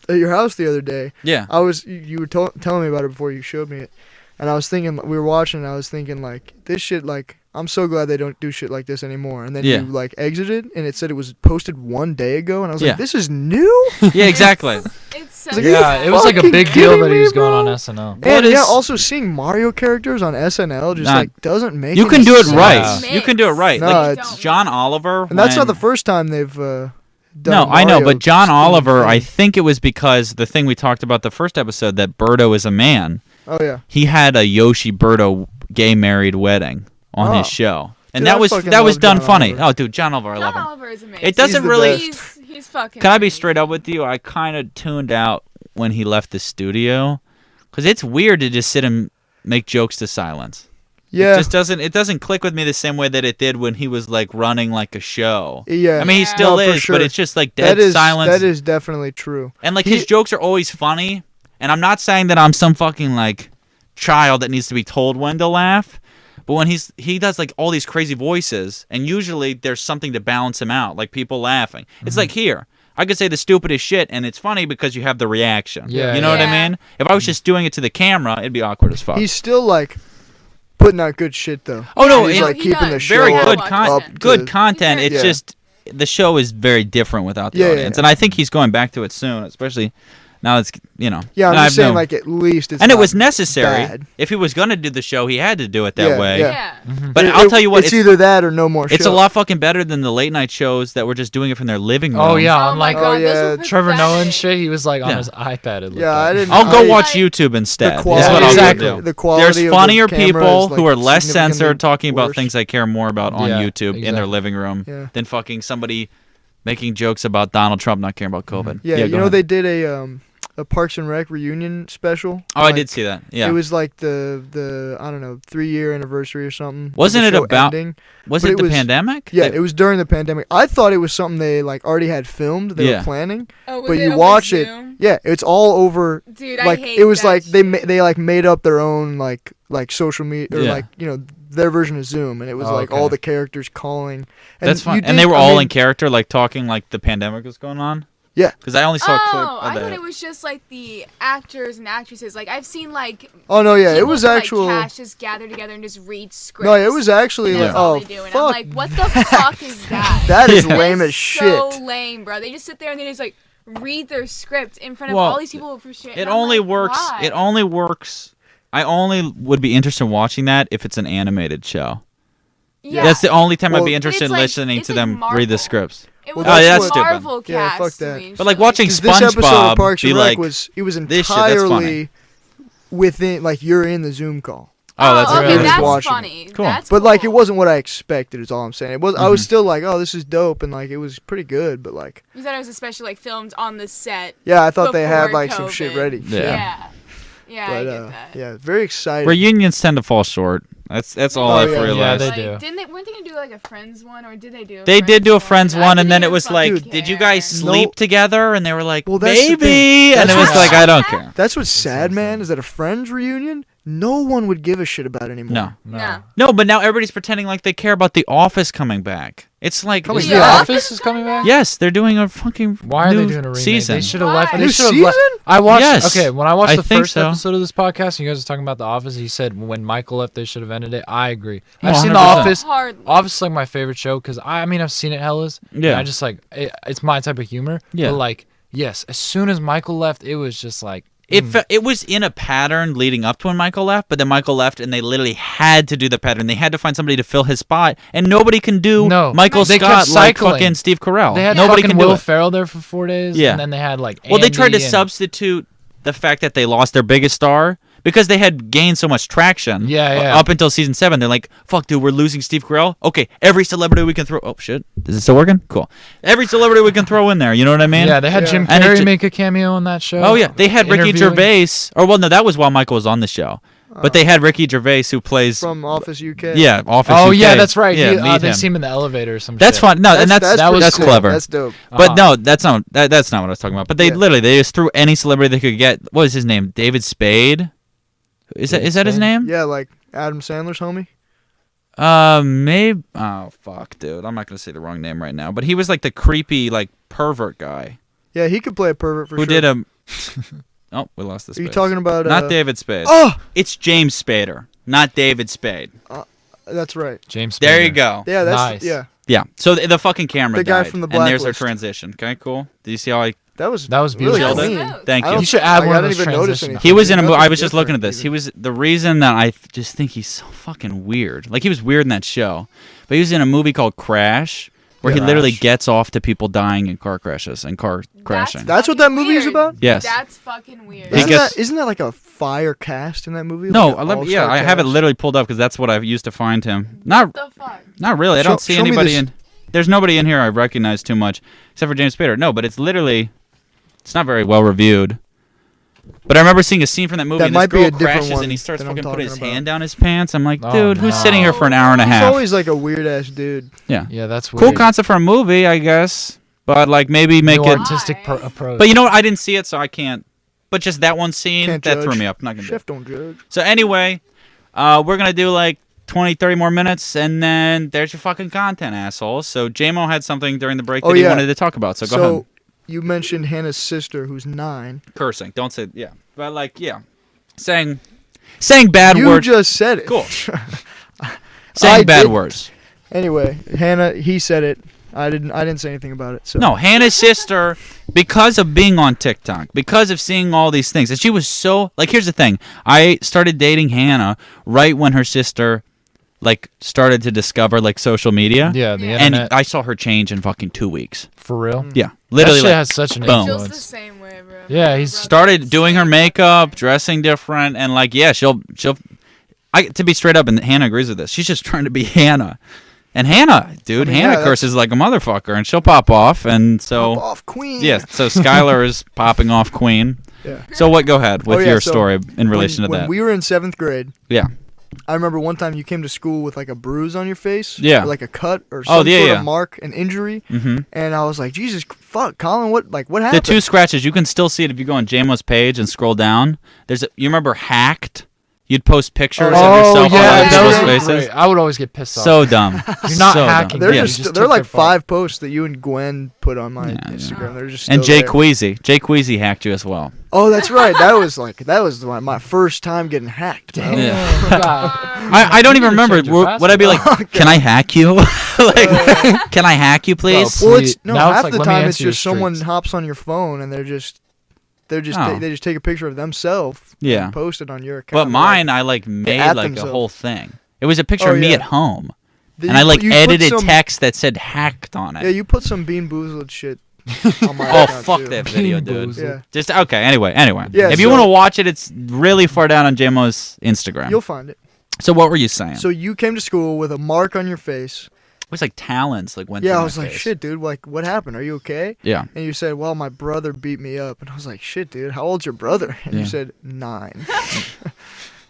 your house the other day, Yeah. I was you were telling me about it before you showed me it, and I was thinking we were watching. And I was thinking like this shit. Like I'm so glad they don't do shit like this anymore. And then Yeah. you like exited, and it said it was posted 1 day ago, and I was Yeah. like, this is new. Yeah, exactly. It's so Like, Yeah, it was like a fucking big deal kidding that he me, was going bro? on SNL. What And yeah, is- also seeing Mario characters on SNL just Nah, like doesn't make. You any can do it sense. right. Mix. You can do it right. No, like it's- John Oliver. And that's not when- the first time they've done. No, I know, Mario but John themed Oliver, I thing. think it was because the thing we talked about the first episode that Birdo is a man. Oh yeah. He had a Yoshi Birdo gay married wedding on his Oh. show, and Dude, that I was fucking that was love done John funny. Oliver. Oh, dude, John Oliver, I love John him. Oliver is amazing. It doesn't the really. best. He's fucking. Can I be amazing. straight up with you? I kind of tuned out when he left the studio because it's weird to just sit and make jokes to silence. Yeah. It doesn't click with me the same way that it did when he was like running like a show. Yeah. I mean, he Yeah. still No, for is, sure. but it's just like dead that is silence. that is definitely true. And like He- his jokes are always funny. And I'm not saying that I'm some fucking like child that needs to be told when to laugh. But when he does like all these crazy voices, and usually there's something to balance him out, like people laughing. It's like here. I could say the stupidest shit, and it's funny because you have the reaction. Yeah. You know what I Yeah. mean? If I was just doing it to the camera, it'd be awkward as fuck. He's still like putting out good shit though. Oh, no, he's and like he keeping does. the show very Yeah, good watch content. it. Good content. He's It's very- just the show is very different without the Yeah, audience, yeah. and I think he's going back to it soon, especially now it's Yeah, and I'm I've just saying, known- like, at least it's and it not was necessary. bad. If he was gonna do the show, he had to do it that Yeah, way. yeah. Yeah. But I'll tell you what, it's either that or no more it's a show. lot fucking better than the late night shows that were just doing it from their living room. Oh yeah, Oh on my like god, yeah, those were Trevor Nolan pathetic. shit. He was like on Yeah. his iPad. It looked Yeah, I like. didn't. I'll go I- watch YouTube instead. The That's quality, what I'll exactly. do. The quality There's of the funnier camera people is, like, who are less significantly censored talking about worse. things I care more about on Yeah, YouTube in their exactly. living room Yeah. than fucking somebody making jokes about Donald Trump not caring about COVID. Yeah, go you know ahead. they did a Parks and Rec reunion special. Oh, I Like, did see that. Yeah. It was like the I don't know 3-year anniversary or something. of Wasn't the it show about- ending. Was but it it the was- pandemic? Yeah, They- it was during the pandemic. I thought it was something they like already had filmed. They Yeah. were planning, Oh, was but it you over watch it. Zoom? Yeah, it's all over. Dude, Like I hate it was that like shit. they like made up their own like social media or Yeah. like their version of Zoom, and it was Oh, like okay. all the characters calling. And That's fine. you And they did- were I all mean, in character, like talking like the pandemic was going on? Yeah. Because I only saw a clip Oh, of I that. thought it was just like the actors and actresses. Like I've seen like Oh no, yeah, it people was from, actual. like, cast just gather together and just read scripts. No, it was actually And like that's all oh they do. And fuck, I'm like, what the fuck is that? that is Yeah. lame That as is shit. So lame, bro. They just sit there and they just like read their script in front of Well, all these people for shit. It and I'm only like, works. why? It only works. I only would be interested in watching that if it's an animated show. Yeah. That's the only time I'd Well- be But interested it's in like- listening it's to like them read Marvel. the scripts. It was Well, like that's a stupid. Marvel Yeah, cast. fuck to that. me and But like shit. watching 'Cause this episode SpongeBob of Parks be and Rec like, was "This shit, that's funny." entirely within like you're in the Zoom call. oh, that's okay, really that's watching it. funny. Cool. That's But like it cool. wasn't what I expected is all I'm saying. It was I was Mhm. still like, oh, this is dope, and like it was pretty good, but like You thought it was especially like filmed on the set. yeah, I thought they had Before like some shit COVID. ready. Yeah. Yeah. Yeah, I But get that. yeah, very excited. Reunions tend to fall short. That's all Oh, I've yeah. realized. Yeah, they Like, do. Didn't they? Weren't they gonna do like a Friends one, or did they do? They did do a Friends I one, and didn't then it even was like, fucking "Did you care. guys sleep No. together?" And they were like, Well, that's the "Maybe," thing. and it That's was what- like, "I don't care." That's what's sad, man, is that a Friends reunion, no one would give a shit about anymore. No, No. no, but now everybody's pretending like they care about The Office coming back. It's like, Coming Is Yeah. The back? Office is coming back? yes, they're doing a fucking Why are new they doing a remake? season. They should have Why? left. A They new should have season? left. I watched. Yes. Okay, when I watched I the think first so. episode of this podcast, and you guys were talking about The Office. He said when Michael left, they should have ended it. I agree. I've seen The 100%. Office. Hard. Office is like my favorite show because I mean I've seen it hellas. Yeah. And I just like it's my type of humor. Yeah. But like yes, as soon as Michael left, it was just like It was in a pattern leading up to when Michael left, but then Michael left, and they literally had to do the pattern. They had to find somebody to fill his spot, and nobody can do No. Michael They kept Scott like cycling. fucking Steve Carell. they had Nobody fucking can do Will it. Ferrell there for 4 days. Yeah. And then they had like Well, they tried to Andy and- substitute the fact that they lost their biggest star because they had gained so much traction. Yeah, yeah. Up until season 7, they're like, "Fuck, dude, we're losing Steve Carell. Okay, every celebrity we can throw. Oh shit, is it still working? Cool. Every celebrity we can throw in there. You know what I mean? Yeah, they had Yeah. Jim And it Carrey ju- make a cameo on that show. Oh yeah, they had Ricky Interviewing. Gervais. Or well, no, that was while Michael was on the show. But they had Ricky Gervais who plays. From Office UK. Yeah, Office. Oh UK. yeah, that's right. Yeah, He, meet they him. see him in the elevator or some That's shit. fun. No, and that's that was pretty cool. clever. That's dope. But Ah. no, that's not that's not what I was talking about. But they Yeah. literally they just threw any celebrity they could get. What was his name? David Spade. Is that his Spade? name? Yeah, like Adam Sandler's homie. Maybe. Oh fuck, dude. I'm not gonna say the wrong name right now. But he was like the creepy like pervert guy Yeah, he could play a pervert for who sure. did a. Oh, we lost this. Are you talking about? Not David Spade. Oh, It's James Spader, not David Spade. that's right. James. There you Spader. go. Yeah, that's Nice. yeah. Yeah. So the fucking camera The guy died, from The and there's our Blacklist. transition. Okay, cool. Do you see how I? That was That was really beautiful. clean. That's Thank I you. don't- You should add like, one I of didn't those even notice transitions. anything. He was in a movie. Nothing I was just looking at different this. even. He was the reason that I just think he's so fucking weird. Like he was weird in that show, but he was in a movie called Crash, where he Yeah. literally Crash. gets off to people dying in car crashes and car crashing. That's what that movie is weird. about? Yes. That's fucking weird. He Isn't, gets- isn't that like a fire cast in that movie? No, Like an yeah, all-star I have it cast? literally pulled up because that's what I've used to find him. Not What the fuck? Not really. I don't see Show me anybody this. in. There's nobody in here I recognize too much, except for James Spader. No, but it's literally, it's not very well reviewed. But I remember seeing a scene from that movie, That and this might be girl a different crashes, one and he starts than I'm fucking putting his talking about. hand down his pants. I'm like, Oh, dude, who's no. sitting here for an hour and a He's half? always like a weird ass dude. Yeah, Yeah, that's cool weird. concept for a movie, I guess. But like maybe make New it. artistic Why? approach. But you know what? I didn't see it, so I can't. But just that one scene, Can't that judge. threw me up. I'm not gonna do Chef it. don't judge. So anyway, we're gonna do like 20, 30 more minutes, and then there's your fucking content, assholes. So Jamo had something during the break Oh, that he yeah. wanted to talk about. So go ahead. You mentioned Hannah's sister, who's 9. Cursing. Don't say yeah. But like yeah, saying bad You words. just said it. Cool. I Saying bad did- words. Anyway, Hannah, he said it. I didn't say anything about it. So. No, Hannah's sister, because of being on TikTok, because of seeing all these things, and she was so like. Here's the thing: I started dating Hannah right when her sister, like, started to discover like social media. Yeah, the and internet. I saw her change in fucking 2 weeks. For real? Yeah, That literally. shit Like, has such an boom. Feels the influence. same way, bro. Yeah, he's started doing her makeup, dressing different, and like, yeah, she'll. To be straight up, and Hannah agrees with this. She's just trying to be Hannah. And Hannah, dude, I mean, Hannah yeah, curses like a motherfucker, and she'll pop off, and so Pop off Queen. yeah, so Skylar is popping off Queen. Yeah. So what? Go ahead with Oh, yeah, your so story in relation to when that. we were in 7th grade, Yeah. I remember one time you came to school with like a bruise on your face. Yeah. Or like a cut or Oh, some yeah, sort yeah. of mark, an injury. Mm-hmm. And I was like, Jesus, fuck, Colin, what The happened? 2 scratches, you can still see it if you go on Jamo's page and scroll down. You remember Hacked? You'd post pictures of Oh yourself on yeah, other that people's was faces. great. I would always get pissed off. So dumb. You're not So hacking. dumb. They're Yeah. You they're took like their phone. 5 posts that you and Gwen put on my Yeah, Instagram. They're just And still Jay there. Queasy. Jay Queasy hacked you as well. Oh, that's right. That was my first time getting hacked. Bro. Yeah. God. I don't even You need to remember. change your Would I be like, password. can I hack you? Like, can I hack you, please? Bro, Well, Please. it's no Now it's half like, the let me time it's answer your just someone streaks. hops on your phone and they just Oh. they just take a picture of themselves. Yeah. And post it on your account. But Like, mine, I like made at like a themselves. whole thing. It was a picture Oh, of me yeah. at home, the- and I like you put edited some- text that said hacked on it. Yeah, you put some Bean Boozled shit on my Oh account fuck too. that video, Bean dude. Boozled. Yeah. Just okay. Anyway. Yeah, If you so- want to watch it, it's really far down on Jamo's Instagram. You'll find it. So what were you saying? So you came to school with a mark on your face. it was like talons like went. Yeah, through I my was like, face. shit, dude. Like, what happened? Are you okay? Yeah. And you said, well, my brother beat me up. And I was like, shit, dude. How old's your brother? And Yeah. you said 9.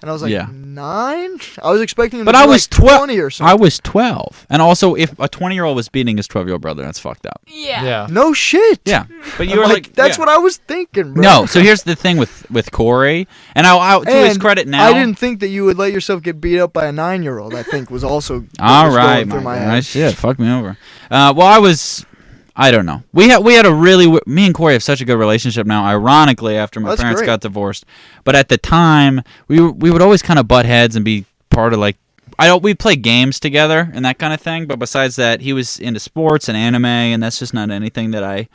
And I was like, Yeah. 9? I was expecting him But to I be was like 20 or something. I was 12, and also if a 20-year-old was beating his 12-year-old brother, that's fucked up. Yeah. Yeah. No shit. Yeah, but you I'm were like, like, that's yeah. what I was thinking, bro. No, so here's the thing with Corey, and to his And credit now. I didn't think that you would let yourself get beat up by a 9-year-old. I think was also what All was right, going through my my head. gosh, shit, fuck me over. I don't know. We had me and Corey have such a good relationship now. Ironically, after my That's parents great. got divorced, but at the time we would always kind of butt heads and be part of like we play games together and that kind of thing. But besides that, he was into sports and anime, and that's just not anything that I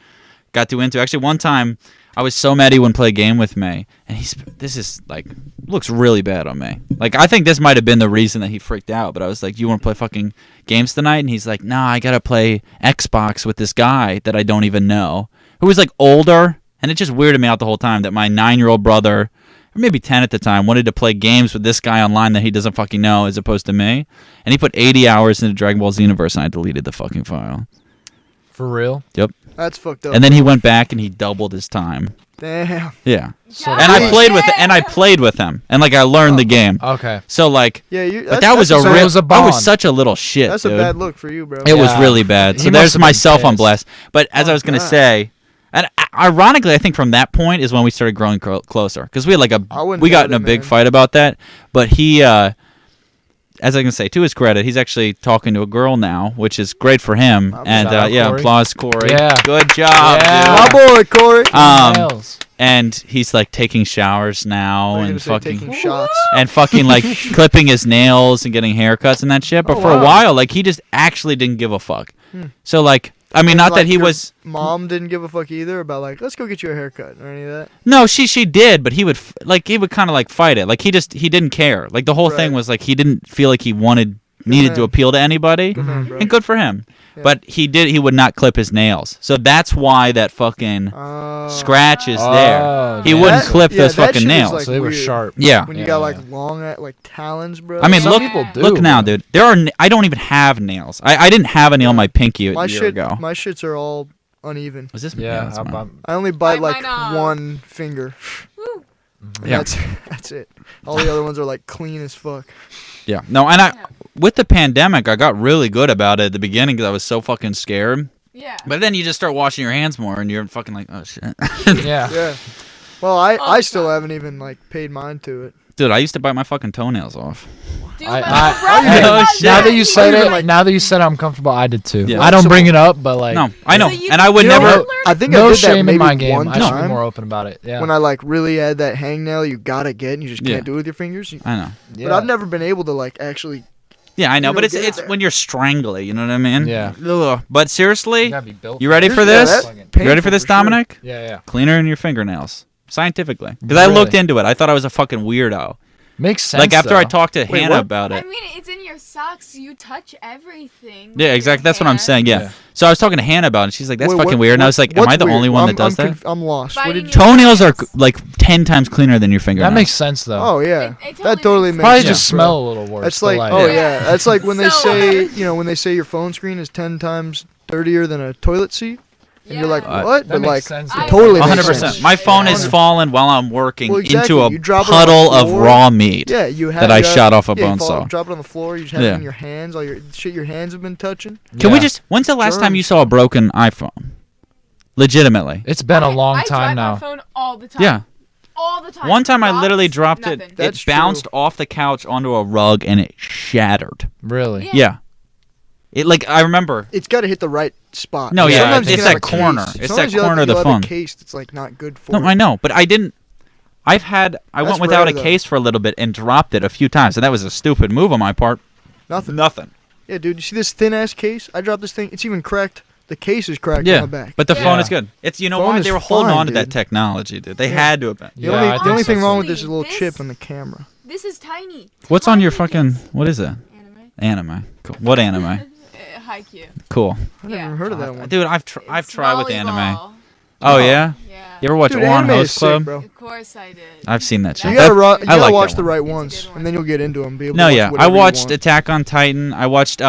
got too into. Actually, one time I was so mad he wouldn't play a game with me, and this is like looks really bad on me. Like I think this might have been the reason that he freaked out. But I was like, "You want to play fucking games tonight?" And he's like, "Nah, I gotta play Xbox with this guy that I don't even know, who was like older." And it just weirded me out the whole time that my 9-year-old brother, or maybe 10 at the time, wanted to play games with this guy online that he doesn't fucking know, as opposed to me. And he put 80 hours into Dragon Ball Xenoverse, and I deleted the fucking file. For real? Yep. That's fucked up. And then he went back and he doubled his time. Damn. Yeah. So And I played with him, and like I learned the game. Okay. So like, Yeah, but that was so it was a I bond. was such a little shit, That's dude. a bad look for you, bro. It was Yeah. really bad. He So must there's have been myself on pissed. blast. But as I was gonna God. say, and ironically, I think from that point is when we started growing closer, because we had like I wouldn't we got doubt in a it, big man. fight about that. But he, as I can say, to his credit, he's actually talking to a girl now, which is great for him. And Shout out yeah, Corey. applause, Corey. Yeah. Good job, Yeah. dude. My boy, Corey. Nails. And he's like taking showers now They're and gonna say fucking taking shots. and fucking like clipping his nails and getting haircuts and that shit. But Oh, for a wow. while, like he just actually didn't give a fuck. So like, I mean, not Like that he your was. Mom didn't give a fuck either about like, let's go get you a haircut or any of that. No, she did, but he would kind of like fight it. Like he didn't care. Like the whole thing Right. was like he didn't feel like he needed to man. appeal to anybody. Good man, bro. And good for him. Yeah. But he would not clip his nails. So that's why that fucking scratch is there. Oh, He man. wouldn't That- clip yeah, those that fucking shit is, nails. like, So they were weird. sharp. Yeah. When you Yeah, got yeah. like long like talons, bro. I mean, Some look people do, look now, bro. dude. I don't even have nails. I didn't have a nail on my pinky a my year shit, ago. my shits are all uneven. Was this? Yeah. that's mine. I only bite like Mine, one finger. Woo. And Yeah. that's it. All the other ones are like clean as fuck. Yeah. No, and with the pandemic, I got really good about it at the beginning because I was so fucking scared. Yeah. But then you just start washing your hands more, and you're fucking like, oh shit. Yeah. Yeah. Well, I Oh, still God. haven't even like paid mind to it. Dude, I used to bite my fucking toenails off. Dude, I- my I- little brother hey, does shit. Now that you said even, it, like- now that you said it, I'm comfortable. I did too. Yeah. I don't So- bring it up, but like, No, I know, So you- and I would You know never. what? I think no I did that shame maybe in my game. one I should be time more open about it. Yeah. when I like really had that hangnail you gotta get and you just can't Yeah. do it with your fingers. I know. yeah. But I've never been able to like actually Yeah, I know, You but don't it's get it's there. when you're strangling. You know what I mean? Yeah. Ugh. But seriously, You gotta be built. you ready for Yeah, this? that's You ready painful for this, for sure. Dominic? Yeah. Cleaner than your fingernails, scientifically. Because I Really? looked into it. I thought I was a fucking weirdo. Makes sense. Like after I though. talked to Wait, Hannah what? about I it. mean, it's in your socks. You touch everything. Yeah, with exactly. your That's what I'm hand. saying. Yeah. Yeah. So I was talking to Hannah about it, and she's like, "That's Wait, fucking what- weird." And I what- was like, "Am what's I the weird? only one that does that?" I'm lost. What Biting did your Toenails are nails. like 10 times cleaner than your fingernails. That makes sense though. Oh yeah, It that totally makes makes Probably sense. just bro. smell a little worse. That's but, like, oh Yeah. yeah, that's like when they So say, worse. when they say your phone screen is 10 times dirtier than a toilet seat, and you're like, Yeah. what? That But makes like, sense. I- it totally makes 100%. sense. My phone is 100%. falling while I'm working Well, exactly. into a You drop it on puddle the of floor. raw meat. Yeah, you have that I you have- shot off a yeah, you bone saw. Drop it on the floor. You just have Yeah. it in your hands. All your shit your hands have been touching. Can we Yeah. just? When's the last time you Germs. saw a broken iPhone? Legitimately. It's been a long I time drive now. my phone all the time. Yeah. All the time. One time I literally Drops, dropped nothing. it. That's It bounced off the couch onto a rug and it shattered. Really? Yeah. Yeah. It like I remember. It's got to hit the right spot. No, yeah, Sometimes you it's can have that a corner. case. It's Sometimes that corner of the you'll have phone. a case that's like not good for No, it. I know, but I didn't. I went That's without rare, a though. case for a little bit and dropped it a few times, and that was a stupid move on my part. Nothing. Nothing. Yeah, dude. You see this thin ass case? I dropped this thing. It's even cracked. The case is cracked Yeah, on the back. but the phone Yeah. is good. It's Phone why is they were holding fine, on to that dude. technology, dude. They Yeah. had to have been. the Yeah, only, I the think only so thing wrong too. with this is a little This- chip on the camera. This is tiny. What's on your Tiny. fucking? What is it? Anime. Anime. Cool. What anime? Haikyuu. Cool. I never Yeah. heard of that one. Dude, I've It's tried with anime. volleyball. Oh yeah. Yeah. You ever watch Dude, Oran anime is Host sick, Club? bro. Of course I did. I've seen that shit. You That- gotta, I gotta like watch that the one. right It's a ones, good and then you'll get into them. Be able No, to watch yeah. I whatever you watched want. Attack on Titan. I watched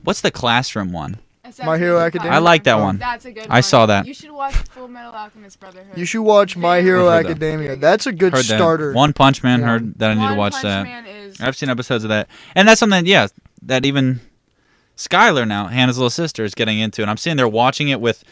what's the classroom one? My Hero Academia? I like that Oh. one. That's a good one. I saw that. You should watch Full Metal Alchemist Brotherhood. You should watch My Very Hero I've heard that. Academia. That's a good Heard starter. that. One Punch Man. One. Heard that I need to One watch Punch that. Man is I've seen episodes of that, and that's something. Yeah, that even Skylar now, Hannah's little sister, is getting into, and I'm sitting there watching it with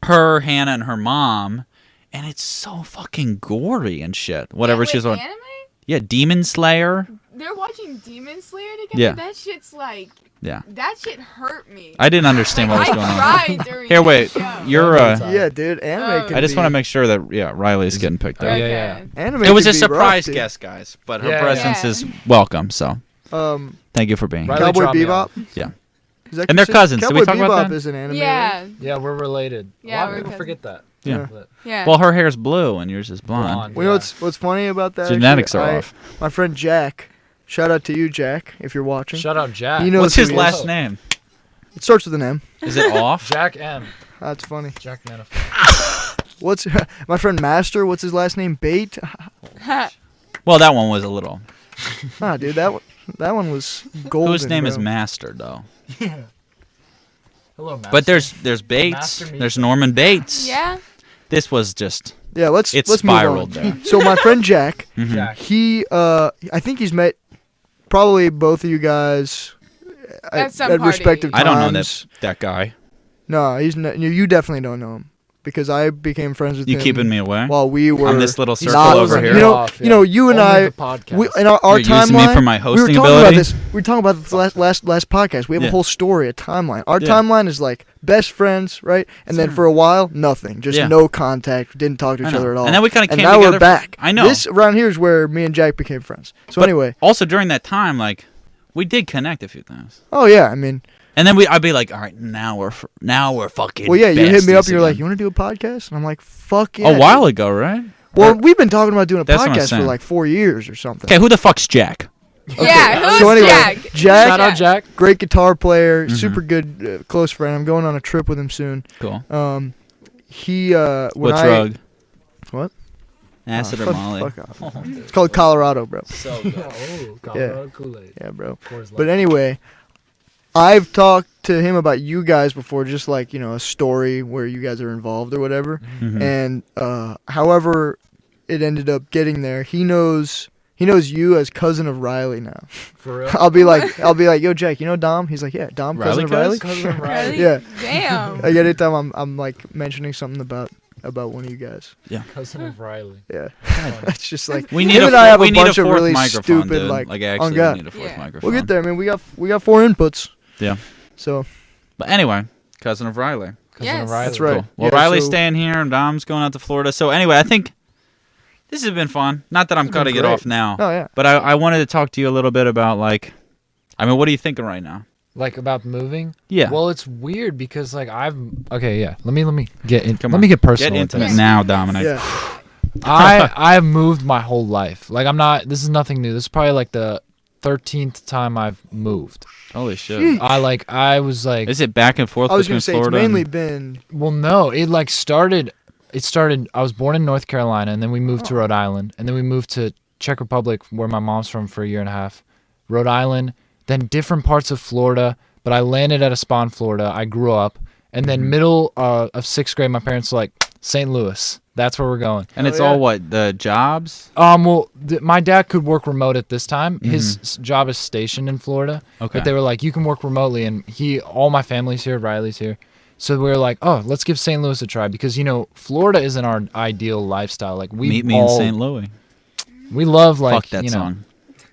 her, Hannah, and her mom, and it's so fucking gory and shit. Whatever Wait, she's on. anime? Yeah, Demon Slayer. They're watching Demon Slayer together. Yeah. That shit's like. Yeah. That shit hurt me. I didn't understand what was I going on. cried during Here, wait. the show. You're Yeah, dude. Anime. Oh. Can I just be, want to make sure that Riley's getting picked Oh, up. yeah, Okay. yeah. Anime It was can a be surprise rough, dude. guest, guys, but her Yeah, presence yeah. is welcome. So Um, thank you for being here. Riley Cowboy dropped me Bebop. off. Yeah. Is that And they're considered- cousins. Did Cowboy we talk about Bebop that? is an anime. Yeah. right? Yeah, we're related. Yeah, a lot of we're people cousins. forget that. Yeah. But Yeah. Well, her hair's blue and yours is blonde. blonde, Well, you know yeah. what's funny about that? Genetics actually? are off. My friend Jack. Shout out to you, Jack, if you're watching. Shout out Jack. You know What's who his he last is. name? It starts with an M. Is it off? Jack M. That's funny. Jack Manifold. What's my friend Master? What's his last name? Bait. Well, that one was a little. Nah, dude, that one was golden. Whose name bro. is Master though? Hello, Master. But there's Bates. Master Meat. There's Norman Bates. Yeah. This was just Yeah, let's it let's move on. spiraled there. So my friend Jack, Mhm. Jack. he I think he's met probably both of you guys At some at party. respective I times. don't know that guy. No, he's not, you definitely don't know him because I became friends with You him keeping me away? while we were On this little He's circle not over closing here. it You know, off, you know, you and Only I the podcast. we, in our You're using me timeline, for my we were hosting talking about ability? this. We were talking about this last podcast. We have Yeah. a whole story, a timeline. Our Yeah. timeline is like best friends, right? And then for a while, nothing, just Yeah. no contact. Didn't talk to I each know. other at all. And then we kinda and came now together we're for- back. I know. This around here is where me and Jack became friends. So But anyway, also during that time, like we did connect a few times. oh yeah, I mean, And then I'd be like, all right, now we're fucking. well, yeah, you hit me up besties and you're like, again. you want to do a podcast? And I'm like, fuck yeah. a while dude. ago, right? Well, we've been talking about doing a That's what I'm podcast for saying. like 4 years or something. Okay, who the fuck's Jack? Yeah. Who's So anyway, Jack? Jack- Shout out Jack. Great guitar player, Mhm. super good, close friend. I'm going on a trip with him soon. Cool. He when What I, drug? What? Acid or fuck, Molly? fuck off. It's called Colorado, bro. So good. Oh, Colorado Kool-Aid. Yeah, bro. Coors But Light. anyway, I've talked to him about you guys before, just like, a story where you guys are involved or whatever. Mhm. And however it ended up getting there, he knows you as cousin of Rylee now. For real. I'll be like, yo, Jack, you know Dom? He's like, yeah, Dom, cousin of Riley Rylee. Cousin of Riley. Really? Yeah. Damn. Like anytime I'm like mentioning something about one of you guys. Cousin of Riley. Yeah. It's just like We need him a and I have we a need a bunch of fourth really microphone, stupid dude. like actually, on God. we need a fourth Yeah. microphone. We'll get there. I mean, we got 4 inputs. Yeah. So But anyway, cousin of Riley. Cousin Yes. of Riley. that's right. Cool. Well, Yeah, Riley's so- staying here, and Dom's going out to Florida. So anyway, I think this has been fun. Not that I'm It's been cutting it great. off now, Oh yeah. but I wanted to talk to you a little bit about like I mean, what are you thinking right now? Like about moving? Yeah. Well, it's weird because like let me get in. Come Let on. me get personal. Get with intimate this. now, Dominic. Yeah. I've moved my whole life. Like this is nothing new. This is probably like the 13th time I've moved. Holy shit. Sheesh. I was like, Is it back and forth I was between gonna say Florida it's mainly and... been. well, no, it started, I was born in North Carolina and then we moved to Rhode Island and then we moved to Czech Republic where my mom's from for a year and a half. Rhode Island, then different parts of Florida, but I landed at a spa in Florida. I grew up and then middle of 6th grade, my parents were like, St. Louis. That's where we're going. And it's yeah. all what? The jobs? Well, my dad could work remote at this time. His job is stationed in Florida. Okay. But they were like, you can work remotely, and all my family's here. Rylee's here, so we were like, oh, let's give St. Louis a try because Florida isn't our ideal lifestyle. Like Meet me in St. Louis. We love like Fuck that song.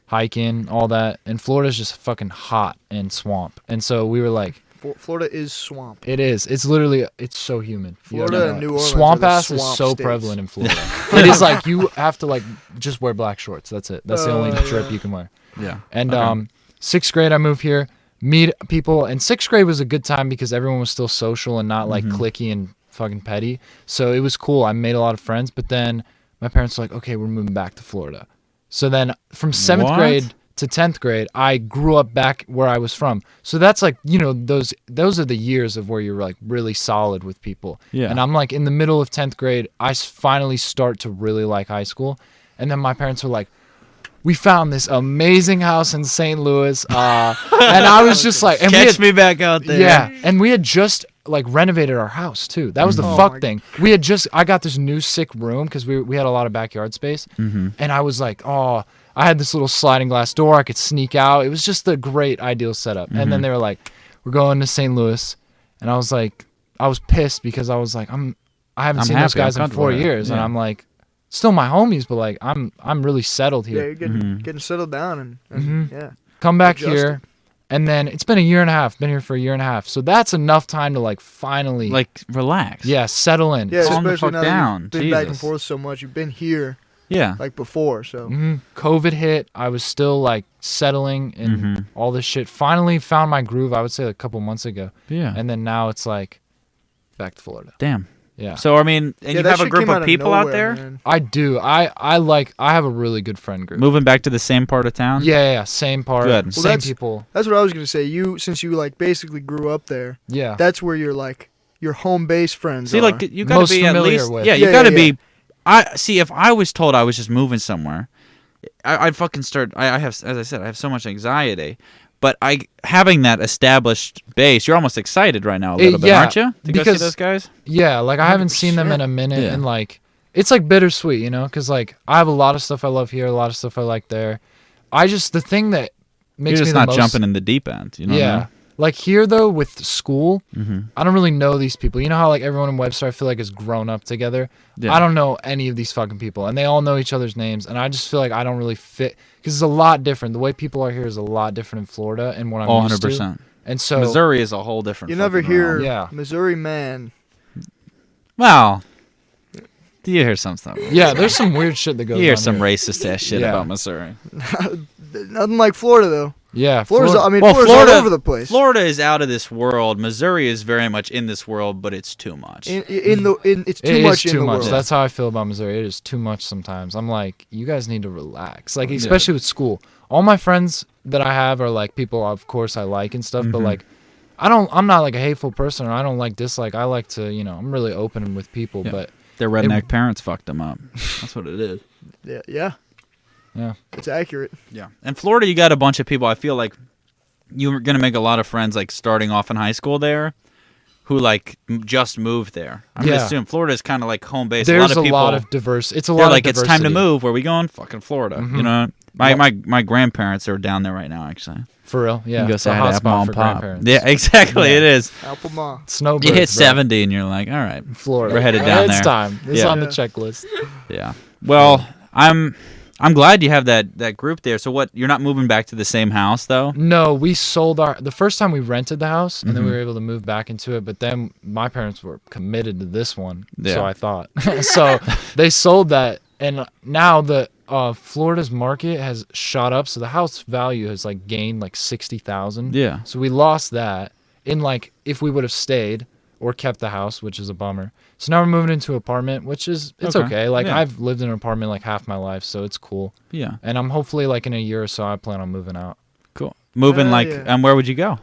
hiking, all that, and Florida's just fucking hot and swamp, and so we were like. Florida is swamp. It is. It's literally. It's so humid. Florida and New Orleans Swamp are the ass is swamp so states. prevalent in Florida. It is like you have to like just wear black shorts. That's it. That's the only drip you can wear. Yeah. And Okay. 6th grade I moved here, meet people, and 6th grade was a good time because everyone was still social and not like cliquey and fucking petty. So it was cool. I made a lot of friends. But then my parents were like, okay, we're moving back to Florida. So then from 7th What? grade to 10th grade, I grew up back where I was from. So that's like, those are the years of where you're like really solid with people. Yeah. And I'm like in the middle of 10th grade, I finally start to really like high school. And then my parents were like, we found this amazing house in St. Louis. And I was just like, and Catch me back out there. yeah. And we had just like renovated our house too. That was the fuck thing. I got this new sick room because we had a lot of backyard space. And I was like, oh, I had this little sliding glass door. I could sneak out. It was just a great ideal setup. And then they were like, we're going to St. Louis. And I was like, I was pissed because I was like, I haven't seen those happy. I'm guys in 4 comfortable there. years. And Yeah. I'm like, still my homies, but like, I'm really settled Yeah, here. you're getting settled down and yeah. Come back Adjusted. here. And then it's been a year and a half. Been here for a year and a half. So that's enough time to like finally, Like, relax. settle in. Yeah, Calm the especially fuck now down. that you've been back and Jesus. forth so much. You've been here Yeah. like before, so COVID hit. I was still like settling and all this shit. Finally found my groove. I would say a couple months ago. Yeah. And then now it's like back to Florida. Damn. Yeah. So, I mean, and you that have a shit group came out of people out nowhere, there? man. I do. I have a really good friend group. Moving back to the same part of town? Yeah. Same part. Good. Well, Same that's- people. That's what I was gonna say. Since you like basically grew up there, Yeah. that's where your home base friends See, are. like, you gotta Most be at familiar least... with. Yeah, you Yeah, gotta yeah, be... See, if I was told I was just moving somewhere, I'd fucking start... I have, as I said, I have so much anxiety. But having that established base, you're almost excited right now a little bit, yeah, aren't you? To go see because- those guys? Yeah, like I haven't seen them in a minute, Yeah. and like it's like bittersweet, because like I have a lot of stuff I love here, a lot of stuff I like there. The thing that makes You're me just the not most, jumping in the deep end. You know what I yeah, mean? like here though with school, Mm-hmm. I don't really know these people. You know how like everyone in Webster I feel like is grown up together. Yeah. I don't know any of these fucking people, and they all know each other's names, and I just feel like I don't really fit because it's a lot different. The way people are here is a lot different in Florida and what I'm Oh, used to. 100%. And so Missouri is a whole different you never fucking hear realm. Yeah. Missouri man. Well, do you hear some stuff? yeah, there's some weird shit that goes You hear on some here. racist ass shit Yeah. about Missouri. Nothing like Florida though. Yeah, Florida's Florida- I mean Well, Florida's Florida, all over the place. Florida is out of this world. Missouri is very much in this world, but it's too much. It's too It much is in too the much. world. That's how I feel about Missouri. It is too much sometimes. I'm like, you guys need to relax. Like, especially with school. All my friends that I have are like people, of course, I like and stuff. But like, I'm not like a hateful person, or I don't like dislike. I like to, I'm really open with people. Yeah. But Their redneck parents fucked them up. That's what it is. Yeah. yeah, It's accurate. Yeah. In Florida, you got a bunch of people. I feel like you're going to make a lot of friends, like, starting off in high school there who, like, just moved there. I'm going to Yeah. assume Florida is kind of like home base. there's a lot of people, diverse. It's a they're lot like, of it's time to diversity. move. Where are we going? Fucking Florida. You know? My grandparents are down there right now, actually. For real, yeah. You go It's say a hi to hot mom spot and for pop. grandparents. Yeah, exactly. Yeah. It is. Alpama. Snowbirds, You hit bro. 70 and you're like, all right. Florida. We're headed down It's there. time. It's Yeah. on the Yeah. checklist. Yeah. Well, I'm glad you have that group there. So what? You're not moving back to the same house though? No, we sold the first time we rented the house, and then Mm-hmm. we were able to move back into it. But then my parents were committed to this one, Yeah. so I thought. So they sold that, and now Florida's market has shot up, so the house value has like gained like 60,000. Yeah. So we lost that in like if we would have stayed or kept the house, which is a bummer. So now we're moving into an apartment, which is it's okay. Like Yeah. I've lived in an apartment like half my life, so it's cool. Yeah. And I'm hopefully like in a year or so I plan on moving out. Cool. Moving like, yeah. and where would you go?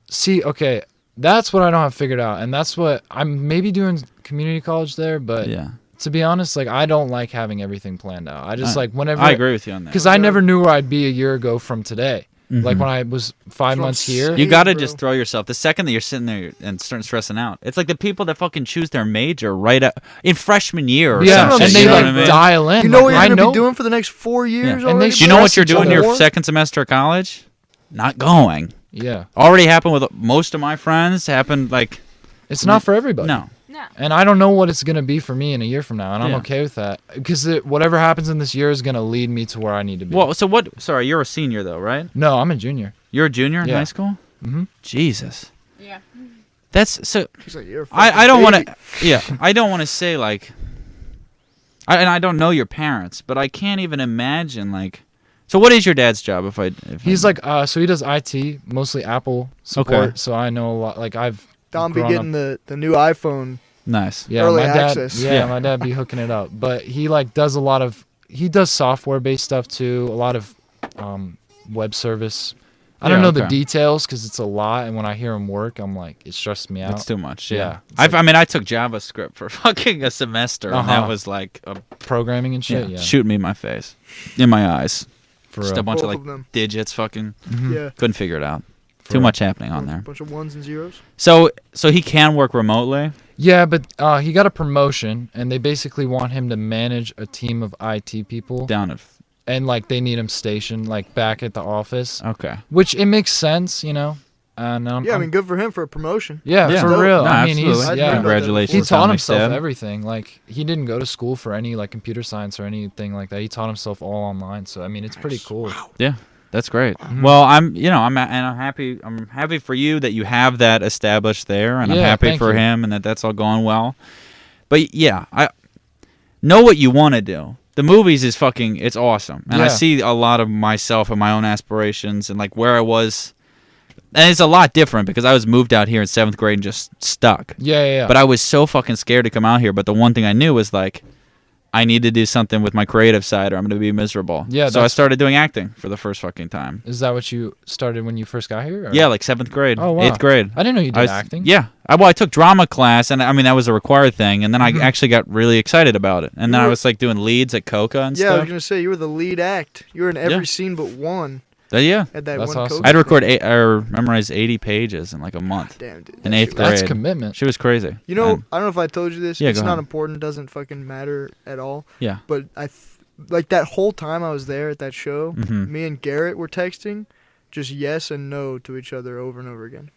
See, okay, that's what I don't have figured out, and that's what I'm maybe doing community college there, but Yeah. to be honest, like I don't like having everything planned out. I just like whenever I agree with you on that. because I never knew where I'd be a year ago from today. Mm-hmm. Like when I was 5 what months I'm here. saying. You gotta bro. just throw yourself. The second that you're sitting there and starting stressing out, it's like the people that fucking choose their major right in freshman year or Yeah, some and shit, they you know like what I mean? dial in. You know what like, you're I gonna know be doing for the next 4 years Yeah. And already? they Do you know what you're Stress each doing your other. second semester of college? Not going. Yeah, Already happened with most of my friends. Happened like it's not for everybody. no. No. And I don't know what it's gonna be for me in a year from now, and I'm Yeah. okay with that because whatever happens in this year is gonna lead me to where I need to be. Well, so what? Sorry, you're a senior though, right? No, I'm a junior. You're a junior in Yeah. high school. Mm-hmm. Jesus, Yeah. that's so. He's like, you're a I fucking don't want baby. to. Yeah, I don't want to say like. And I don't know your parents, but I can't even imagine like. So what is your dad's job? He's like, so he does IT, mostly Apple support. Okay. So I know a lot. Like I've Dom be grown getting the new iPhone. nice. yeah, early my dad. access. Yeah, my dad be hooking it up, but he like does a lot of. He does software based stuff too. A lot of web service. I don't Yeah, know the okay. details because it's a lot, and when I hear him work, I'm like, it stresses me out. That's too much. Yeah. Yeah. It's I mean, I took JavaScript for fucking a semester, and that Uh-huh. was like a Programming and shit. Yeah, shooting me in my face, in my eyes. for Just real. a bunch Both of of like them. digits. Fucking Yeah. couldn't figure it out. For Too real. much happening on there. Bunch of ones and zeros. So he can work remotely. Yeah, but he got a promotion, and they basically want him to manage a team of IT people, Down at. and like they need him stationed like back at the office, Okay. which it makes sense, you know. And Yeah, I mean, good for him for a promotion. yeah, Yeah. for Dope. real. No, I mean, absolutely. he's yeah. Congratulations. He taught Dominic himself Stab. everything. Like he didn't go to school for any like computer science or anything like that. He taught himself all online. So I mean, it's pretty cool. Yeah, that's great. Mm-hmm. Well, I'm happy. I'm happy for you that you have that established there, and I'm Yeah, happy thank for you. him, and that's all going well. But yeah, I know what you want to do. The movies is fucking. It's awesome, and I Yeah. see a lot of myself and my own aspirations, and like where I was. And it's a lot different because I was moved out here in 7th grade and just stuck. Yeah. But I was so fucking scared to come out here. But the one thing I knew was like, I need to do something with my creative side or I'm going to be miserable. Yeah, So I that's- started doing acting for the first fucking time. Is that what you started when you first got here? Or? Yeah, like 7th grade, Oh, wow. 8th grade. I didn't know you did I was- acting. Yeah. I took drama class, and I mean, that was a required thing. And then Mm-hmm. I actually got really excited about it. And then I was like doing leads at Coca and Yeah, I was stuff. gonna say you were the lead act. You were in every Yeah. scene but one Yeah. at that That's one. awesome. Coke I had to record thing. or memorize 80 pages in like a month. Damn, dude. in that 8th shit was- grade. That's commitment. She was crazy. You know, And- I don't know if I told you this. Yeah, It's go not ahead. important. Doesn't fucking matter at all. Yeah. But like that whole time I was there at that show, Mhm. me and Garrett were texting just yes and no to each other over and over again.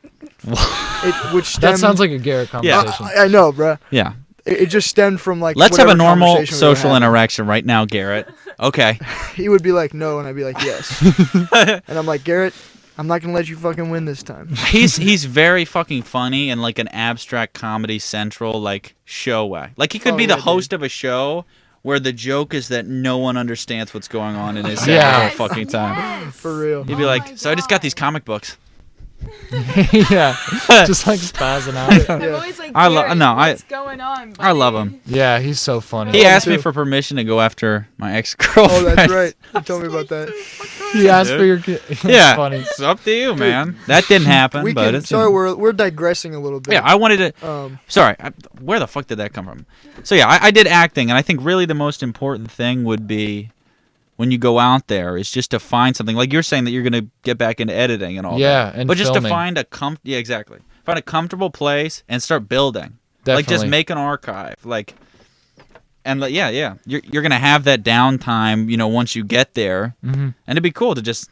Which That stemmed, sounds like a Garrett Yeah. conversation. I know, bruh. Yeah. It just stemmed from like. Let's have a whatever normal conversation we were social having. interaction right now, Garrett. Okay. He would be like no, and I'd be like yes. And I'm like, Garrett, I'm not gonna let you fucking win this time. He's very fucking funny in like an abstract comedy central like show way. Like he could Oh, be yeah, the host of a show where the joke is that no one understands what's going on in his head Yeah. the whole fucking time. Yes. For real. He'd be Oh like, my "So I just got God. these comic books." Yeah, just like spazzing out. I'm always like, I lo- Garrett, no, I- what's going on? I love buddy? him. Yeah, he's so funny. He asked me too. for permission to go after my ex-girlfriend. Oh, that's right. You told me about that. He asked dude. for your kid. It's Yeah, funny. it's up to you, man. That didn't happen, We but can. it's Sorry, we're digressing a little bit. yeah. I wanted to. Sorry, where the fuck did that come from? So yeah, I did acting, and I think really the most important thing would be when you go out there is just to find something. Like you're saying that you're gonna get back into editing and all Yeah, that. and but just filming. to find yeah, exactly. Find a comfortable place and start building. Like just Definitely. make an archive. Like and like yeah. You're gonna have that downtime, you know, once you get there, Mhm. and it'd be cool to just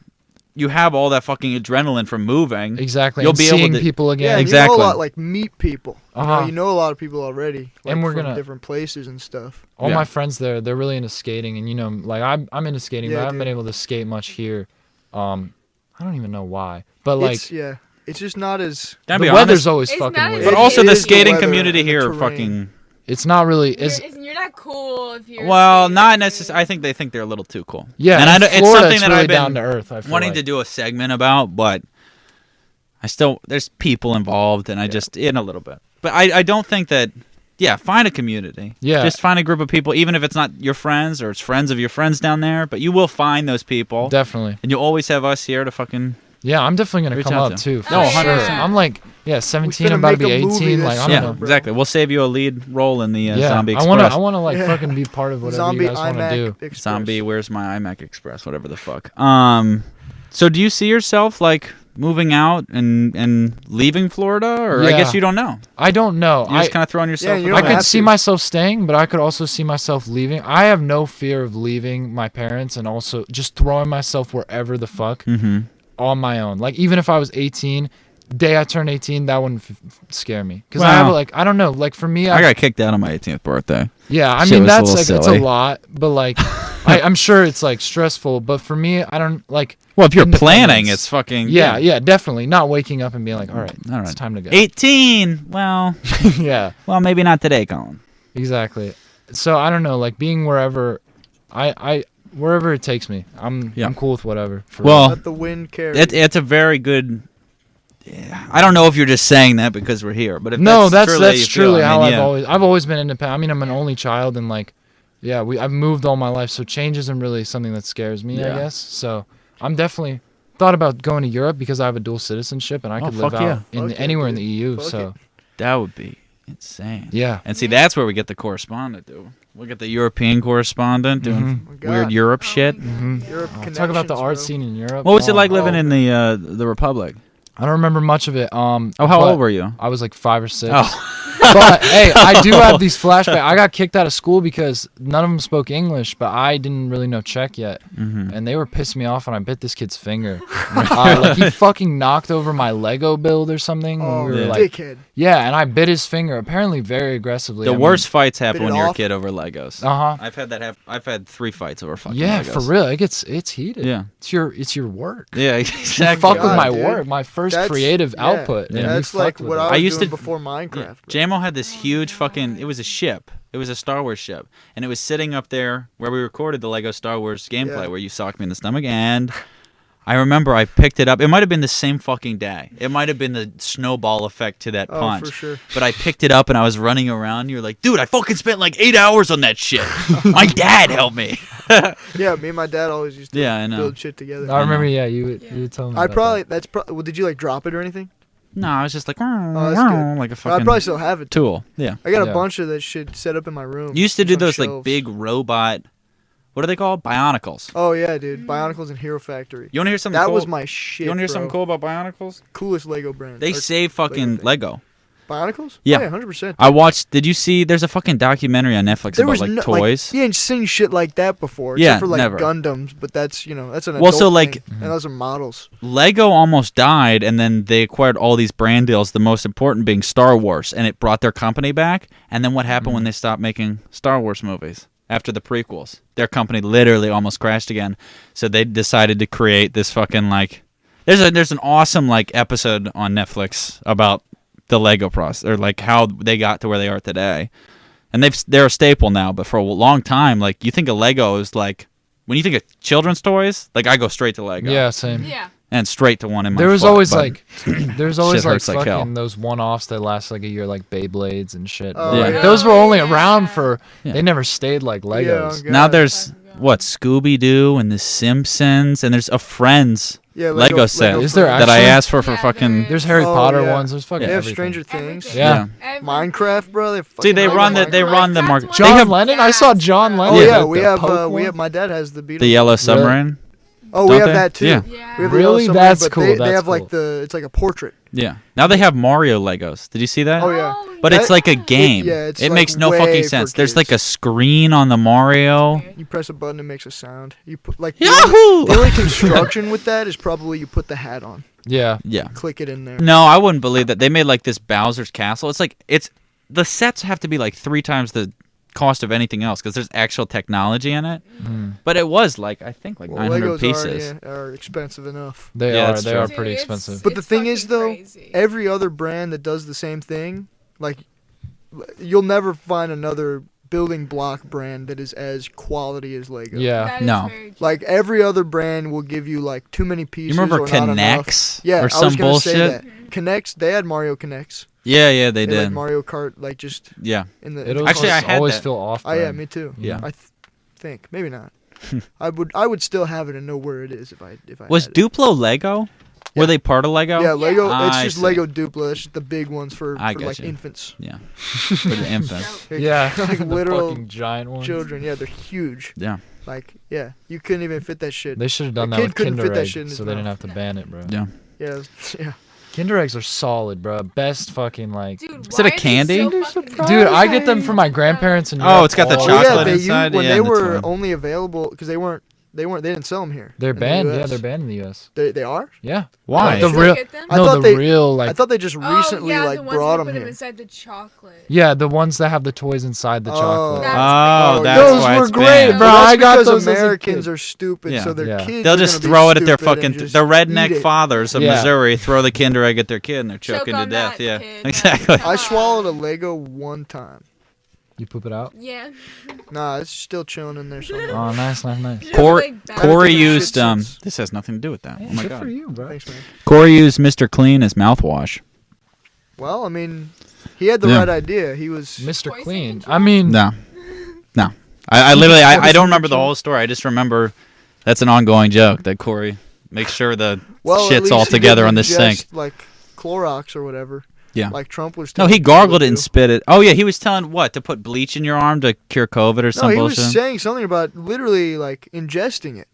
you have all that fucking adrenaline from moving. Exactly. You'll and be seeing able to people Yeah, again. and Exactly. You know a lot, like meet people. Uh-huh. You know a lot of people already. Like, And we're from gonna- different places and stuff. All Yeah. my friends there, they're really into skating, and you know, like I'm into skating, Yeah, but I haven't dude. been able to skate much here. I don't even know why, but like It's just not as. Gotta the be weather's honest, always It's fucking not as weird. but It also is the the skating weather community and the here terrain. fucking it's not really as You're not cool if you're. Well, not necessarily. I think they think they're a little too cool. yeah. and in it's Florida, something it's that really I've been down to earth. I feel wanting like. to do a segment about, but there's people involved, and I just in a little bit. But I don't think that. Yeah, find a community. Yeah. Just find a group of people, even if it's not your friends or it's friends of your friends down there. But you will find those people, Definitely. and you'll always have us here to fucking. Yeah, I'm definitely gonna Reach come out up to too. him. for No, sure. 100%. I'm like, 17. finna I'm about to be make a movie 18. this Like, I summer. don't Yeah, know. bro. exactly. We'll save you a lead role in the Yeah, Zombie I Express. wanna like Yeah. fucking be part of whatever Zombie you guys want to iMac do. Express. Zombie, where's my iMac Express? Whatever the fuck. So do you see yourself like moving out and leaving Florida, or I Yeah. guess you don't know? I don't know. You're just kind of throwing yourself. Yeah, you in don't I the could have see to. myself staying, but I could also see myself leaving. I have no fear of leaving my parents and also just throwing myself wherever the fuck Mm-hmm. on my own. Like even if I was 18, day I turned 18, that wouldn't scare me. Because I Wow. have like I don't know. Like for me, I got kicked out on my 18th birthday. yeah. I Shit mean was a that's little like it's silly. a lot, but like I'm sure it's like stressful. But for me, I don't like. Well, if you're planning, independence. it's fucking Yeah, definitely. Not waking up and being like, all right, All right. it's time to go. 18. Well, Yeah, maybe not today, Colin. exactly. So I don't know, like being wherever, wherever it takes me, I'm cool with whatever. for Well, real. Let the wind carry. It's a very good. I don't know if you're just saying that because we're here, but if no, that's that's truly how you feel, truly I how mean, I've always been independent. I mean, I'm an only child, and like, yeah, I've moved all my life, so change isn't really something that scares me. Yeah. I guess so. I'm definitely thought about going to Europe because I have a dual citizenship and I could live fuck yeah. out in Fuck yeah, anywhere in dude. the EU. Fuck So that would be insane. yeah, And see, that's where we get the correspondent, dude. We'll get the European correspondent doing Oh my God. weird Europe shit. Europe talk about the connections, art bro. scene in Europe. What was it like Oh. living in the Republic? I don't remember much of it. Oh, how old were you? I was like 5 or 6. Oh. But hey, I do have these flashbacks. I got kicked out of school because none of them spoke English, but I didn't really know Czech yet, and they were pissing me off. And I bit this kid's finger. Like he fucking knocked over my Lego build or something. When Oh, we were yeah. like, dickhead. yeah, and I bit his finger apparently very aggressively. The worst fights happen bit when it you're a off? kid over Legos. Uh huh. I've had that happen. I've had 3 fights over fucking Yeah, Legos. for real. It's heated. Yeah. It's your work. Yeah, You exactly. fuck with God, my dude. work, my first That's- creative yeah, output. And you That's fuck like with what it. I I was used doing to- before Minecraft. Yeah. bro. Jamo had this huge fucking. It was a ship. It was a Star Wars ship, and it was sitting up there where we recorded the Lego Star Wars gameplay, Yeah. where you socked me in the stomach. And I remember I picked it up. It might have been the same fucking day. It might have been the snowball effect to that Oh, punch. for sure. But I picked it up and I was running around. You're like, dude, I fucking spent like 8 hours on that shit. My dad helped me. Yeah, me and my dad always used to Yeah, I know. build shit together. I remember. Yeah, you would tell me. I about probably that. that's probably. Well, did you like drop it or anything? No, I was just like, Oh, that's good. like a I fucking probably still have it. tool. Yeah. I got Yeah. a bunch of that shit set up in my room. You used to It's do on those like shelves. big robot. What are they called? Bionicles. Oh yeah, dude. Bionicles and Hero Factory. You want to hear something That cool? was my shit. You want to hear bro. something cool about Bionicles? Coolest Lego brand. They Or save fucking thing. Lego. Bionicles. Yeah. Oh, yeah, 100%. I watched. Did you see? There's a fucking documentary on Netflix There about was like no, toys. Like, you ain't seen shit like that before. Yeah, Except for like never. Gundams, but that's that's an Well, adult so, like- thing, and those are models. Lego almost died, and then they acquired all these brand deals. The most important being Star Wars, and it brought their company back. And then what happened when they stopped making Star Wars movies after the prequels? Their company literally almost crashed again. So they decided to create this fucking like. There's an awesome like episode on Netflix about the Lego process, or like how they got to where they are today. And they're a staple now, but for a long time, like you think of Lego is like when you think of children's toys, like I go straight to Lego. Yeah, same. Yeah. And straight to one in my There was foot, always but- like, there's always Shit like hurts like hell. fucking those one-offs that last like a year, like Beyblades and shit. Oh, But, like, yeah. those were only Yeah. around for. Yeah. They never stayed like Yeah, Legos. oh, Now God. there's what Scooby Doo and The Simpsons, and there's a Friends Yeah, Lego set Is there Friends. that I actually? ask for Yeah, fucking. There's Harry Oh, Potter yeah. ones. There's fucking They have everything. Stranger Things. Everything. Yeah. Everything. Minecraft, bro. They See, fucking they love run the Minecraft. market. Minecraft They John have Lennon. I saw John Yeah. Lennon. Oh the- yeah, the we have Poke one. my dad has the Beatles. the Yellow Really? Submarine. Oh, we don't have they? that too. Yeah. Yeah. We have the Really? Yellow That's Submarine, but cool, They that's have like cool. it's like a portrait. Yeah. Now they have Mario Legos. Did you see that? Oh yeah. But it's That- like a game. yeah, it's it like makes no way fucking for sense. There's like a kids. screen on the Mario. You press a button, it makes a sound. You put like Yahoo! the only construction with that is probably you put the hat on, Yeah. Yeah. click it in there. No, I wouldn't believe that. They made like this Bowser's Castle. It's like the sets have to be like 3 times the cost of anything else because there's actual technology in it. But it was like I think like Well, 900 Legos pieces. are expensive enough. They Yeah, are. that's They true. are Dude, pretty it's- expensive. But the it's thing is, fucking though, crazy. Every other brand that does the same thing, like you'll never find another building block brand that is as quality as Lego. Yeah. That is No. very true. Like every other brand will give you like too many You pieces. remember or not enough. Connects Yeah, or I was some gonna say bullshit? that. Connects. They had Mario Connects. Yeah, they They had, did. like Mario Kart, like just Yeah. in the. It'll Actually, I just had always that. feel off. Oh yeah, me too. Yeah. I think maybe not. I would still have it and know where it is if I Was had it. Duplo Lego? Yeah. Were they part of Lego? Yeah, Lego. I It's just see. Lego Duplo. It's just the big ones for I like get you. infants. Yeah. For the infants. Yeah, like the literal fucking giant ones. children. Yeah, they're huge. Yeah. Like yeah, you couldn't even fit that shit. They should have done A that kid with couldn't fit Kinder that Egg, shit in his so they didn't mouth. have to ban it, bro. Yeah. Yeah, yeah. Kinder Eggs are solid, bro. Best fucking like. Dude, Is it a why are they candy? so fucking Dude, I get them from my grandparents in Oh, Europe it's got the all Well, chocolate yeah, they inside? when Yeah, they that's were fine. only available because they didn't sell them here. They're in the banned. Yeah, US. they're banned in the U.S. They are. Yeah. Why? The Still real. get them? I No, thought the they- real like. I thought they just recently oh, yeah, like the ones brought you them put here. inside the chocolate. Yeah, the ones that have the toys inside the chocolate. That's Oh, big. that's Those why were it's great, banned. bro. Well, that's I got because those as a Americans kid. are stupid, Yeah. so their Yeah. kids. They'll are just gonna be throw it at their stupid and fucking just the eat redneck it. fathers of Yeah. Missouri throw the Kinder Egg at their kid and they're Choke choking to on death. that Yeah, kid. exactly. Come I on. swallowed a Lego one time. You poop it out. Yeah. Nah, it's still chilling in there somewhere. Oh, nice. Corey, Like that. Corey Shit used shits. This has nothing to do with that. Oh my Good god. for you, bro. Thanks, man. Corey used Mr. Clean as mouthwash. Well, I mean, he had the Yeah. right idea. He was. Mr. Poison Clean. control? I mean, No. I literally I don't remember the whole story. I just remember that's an ongoing joke that Corey makes sure the Well, at shit's least all he together didn't on the ingest, sink. like Clorox or whatever. Yeah. Like Trump was. No, telling he people gargled to it and do. spit it. Oh yeah, he was telling what to put bleach in your arm to cure COVID or No, some he bullshit. was saying something about literally like ingesting it.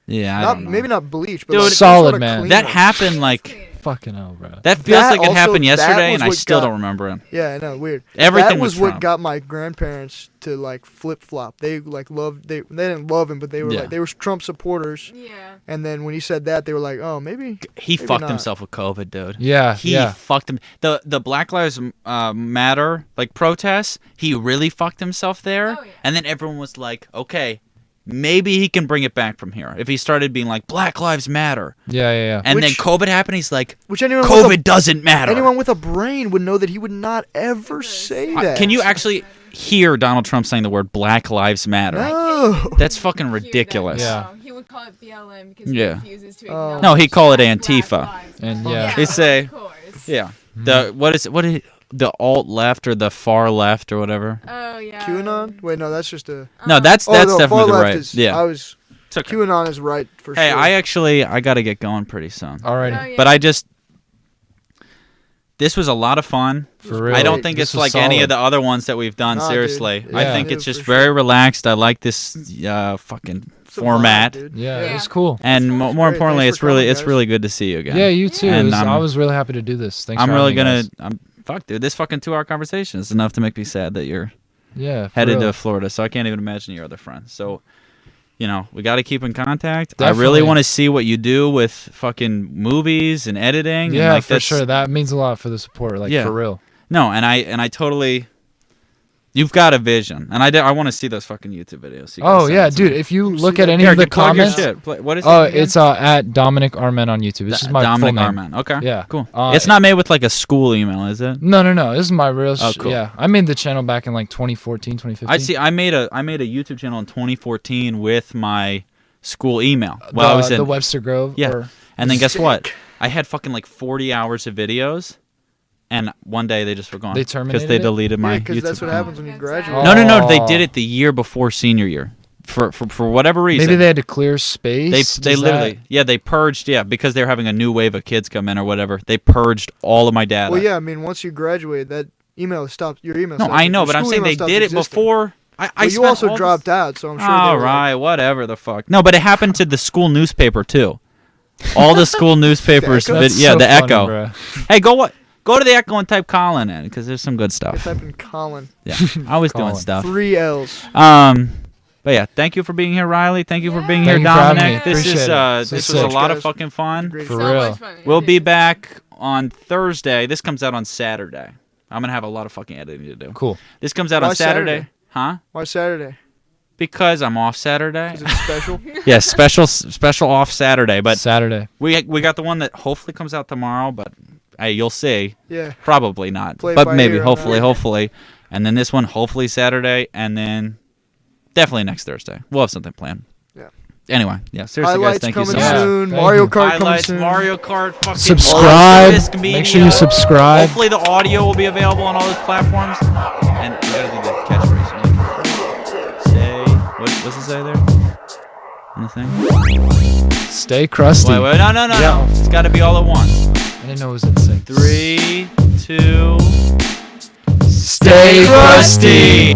Yeah, I Not don't know. maybe not bleach, but Dude, like some solid, sort of man. cleaner. That happened like fucking hell, bro. that feels That like it also- happened that yesterday, was and I what still got- don't remember it. Yeah, I know, weird. Everything that was was what Trump. got my grandparents to like flip flop. They like loved they didn't love him, but they were Yeah. like they were Trump supporters. Yeah. And then when he said that, they were like, oh, maybe. He Maybe fucked not. himself with COVID, dude. Yeah, He yeah. fucked him. The Black Lives Matter like protests. He really fucked himself there, Oh, yeah. and then everyone was like, okay, maybe he can bring it back from here if he started being like Black Lives Matter, Yeah. and then Which- COVID happened. He's like, Which anyone COVID doesn't matter. anyone with a brain would know that he would not ever say that. Can you actually hear Donald Trump saying the word Black Lives Matter? No. That's fucking Hear that. ridiculous. Yeah. No, he would call it BLM because Yeah. he refuses to Oh. acknowledge No, he'd call it Black Antifa. lives. And Well, yeah. They say- of course. Yeah. The what is the alt left or the far left or whatever? Oh yeah. QAnon? Wait, no, that's just a. No, that's Oh, no, definitely far the left right. is. Yeah. I was. It's okay. QAnon is right for Hey, sure. I gotta get going pretty soon. Alrighty. Oh, yeah. But this was a lot of fun. For real. I don't think This it's was like any solid. of the other ones that we've done. Nah, dude. Seriously, I Yeah. think Yeah, it's just for very sure. relaxed. I like this fucking It's a vibe, format, dude. Yeah, Yeah. it's cool. and Sounds more great. importantly, Thanks it's for really coming, it's guys. really good to see you again. Yeah, you too. And I was really happy to do this. Thanks I'm for really having me, gonna. guys. Fuck, dude, this fucking 2-hour conversation is enough to make me sad that you're Yeah, for headed real. to Florida. So I can't even imagine your other friends. So, we got to keep in contact. I Definitely. really want to see what you do with fucking movies and editing. Yeah, and like, for that's- sure. That means a lot for the support. Like Yeah. for real. No, and I totally. You've got a vision, and I want to see those fucking YouTube videos. So you can Oh send yeah, it to dude. me. If you Let's look see at that. any Here, of the plug your comments, shit. What is oh, it again? it's at Dominik Arment on YouTube. This is my full Dominik name. Arment. Okay. Yeah. Cool. Uh, It's not made with like a school email, is it? No. This is my real. Oh, cool. Yeah, I made the channel back in like 2014, 2015. I see. I made a YouTube channel in 2014 with my school email. Well, I was in the Webster Grove. Yeah. Or, And then guess what? I had fucking like 40 hours of videos, and one day they just were gone. They because terminated they it? deleted my Yeah, because YouTube. that's what account. happens when you Oh. graduate. No. They Oh. did it the year before senior year, for whatever reason. maybe they had to clear space. They Does literally they purged because they were having a new wave of kids come in or whatever. They purged all of my data. Well, yeah, I mean, once you graduate, that email stopped. Your email. No, stopped. I know, Your but I'm school saying email they stopped did it existing. before. I But you spent also all this- dropped out, so I'm sure. All they were like- right, whatever the fuck. No, but it happened to the school newspaper too. All the school newspapers, The Echo? That's yeah, so the funny, Echo. bro. Hey, go to the Echo and type Colin in because there's some good I stuff. type in Colin. Yeah, I was doing Colin. stuff. 3 L's. But yeah, thank you for being here, Riley. Thank you for being Thank here, you for having Dominic. me. This Appreciate is it. this So was a sick. lot of Guys. fucking fun. Great For So stuff. real. much fun. We'll be back on Thursday. This comes out on Saturday. I'm gonna have a lot of fucking editing to do. Cool. This comes out Why on Saturday. Saturday? Huh? Why Saturday? Because I'm off Saturday. Is it special? Yeah, special off Saturday. But Saturday. we got the one that hopefully comes out tomorrow. But hey, you'll see. Yeah. Probably not, Play it but by maybe, ear on hopefully. And then this one, hopefully Saturday, and then definitely next Thursday. We'll have something planned. Yeah. Anyway, yeah, seriously, Highlights guys, thank you so coming much. soon. Thank Mario you. Kart coming Highlights, soon. Mario Kart, fucking Subscribe. Risk Media. Make sure you subscribe. Hopefully the audio will be available on all those platforms. And you gotta do the catchphrase. Say, what's it say there? On the thing? Stay crusty. Wait, no. Yeah. It's gotta be all at once. I didn't know it was in sync. 3, 2. Stay crusty.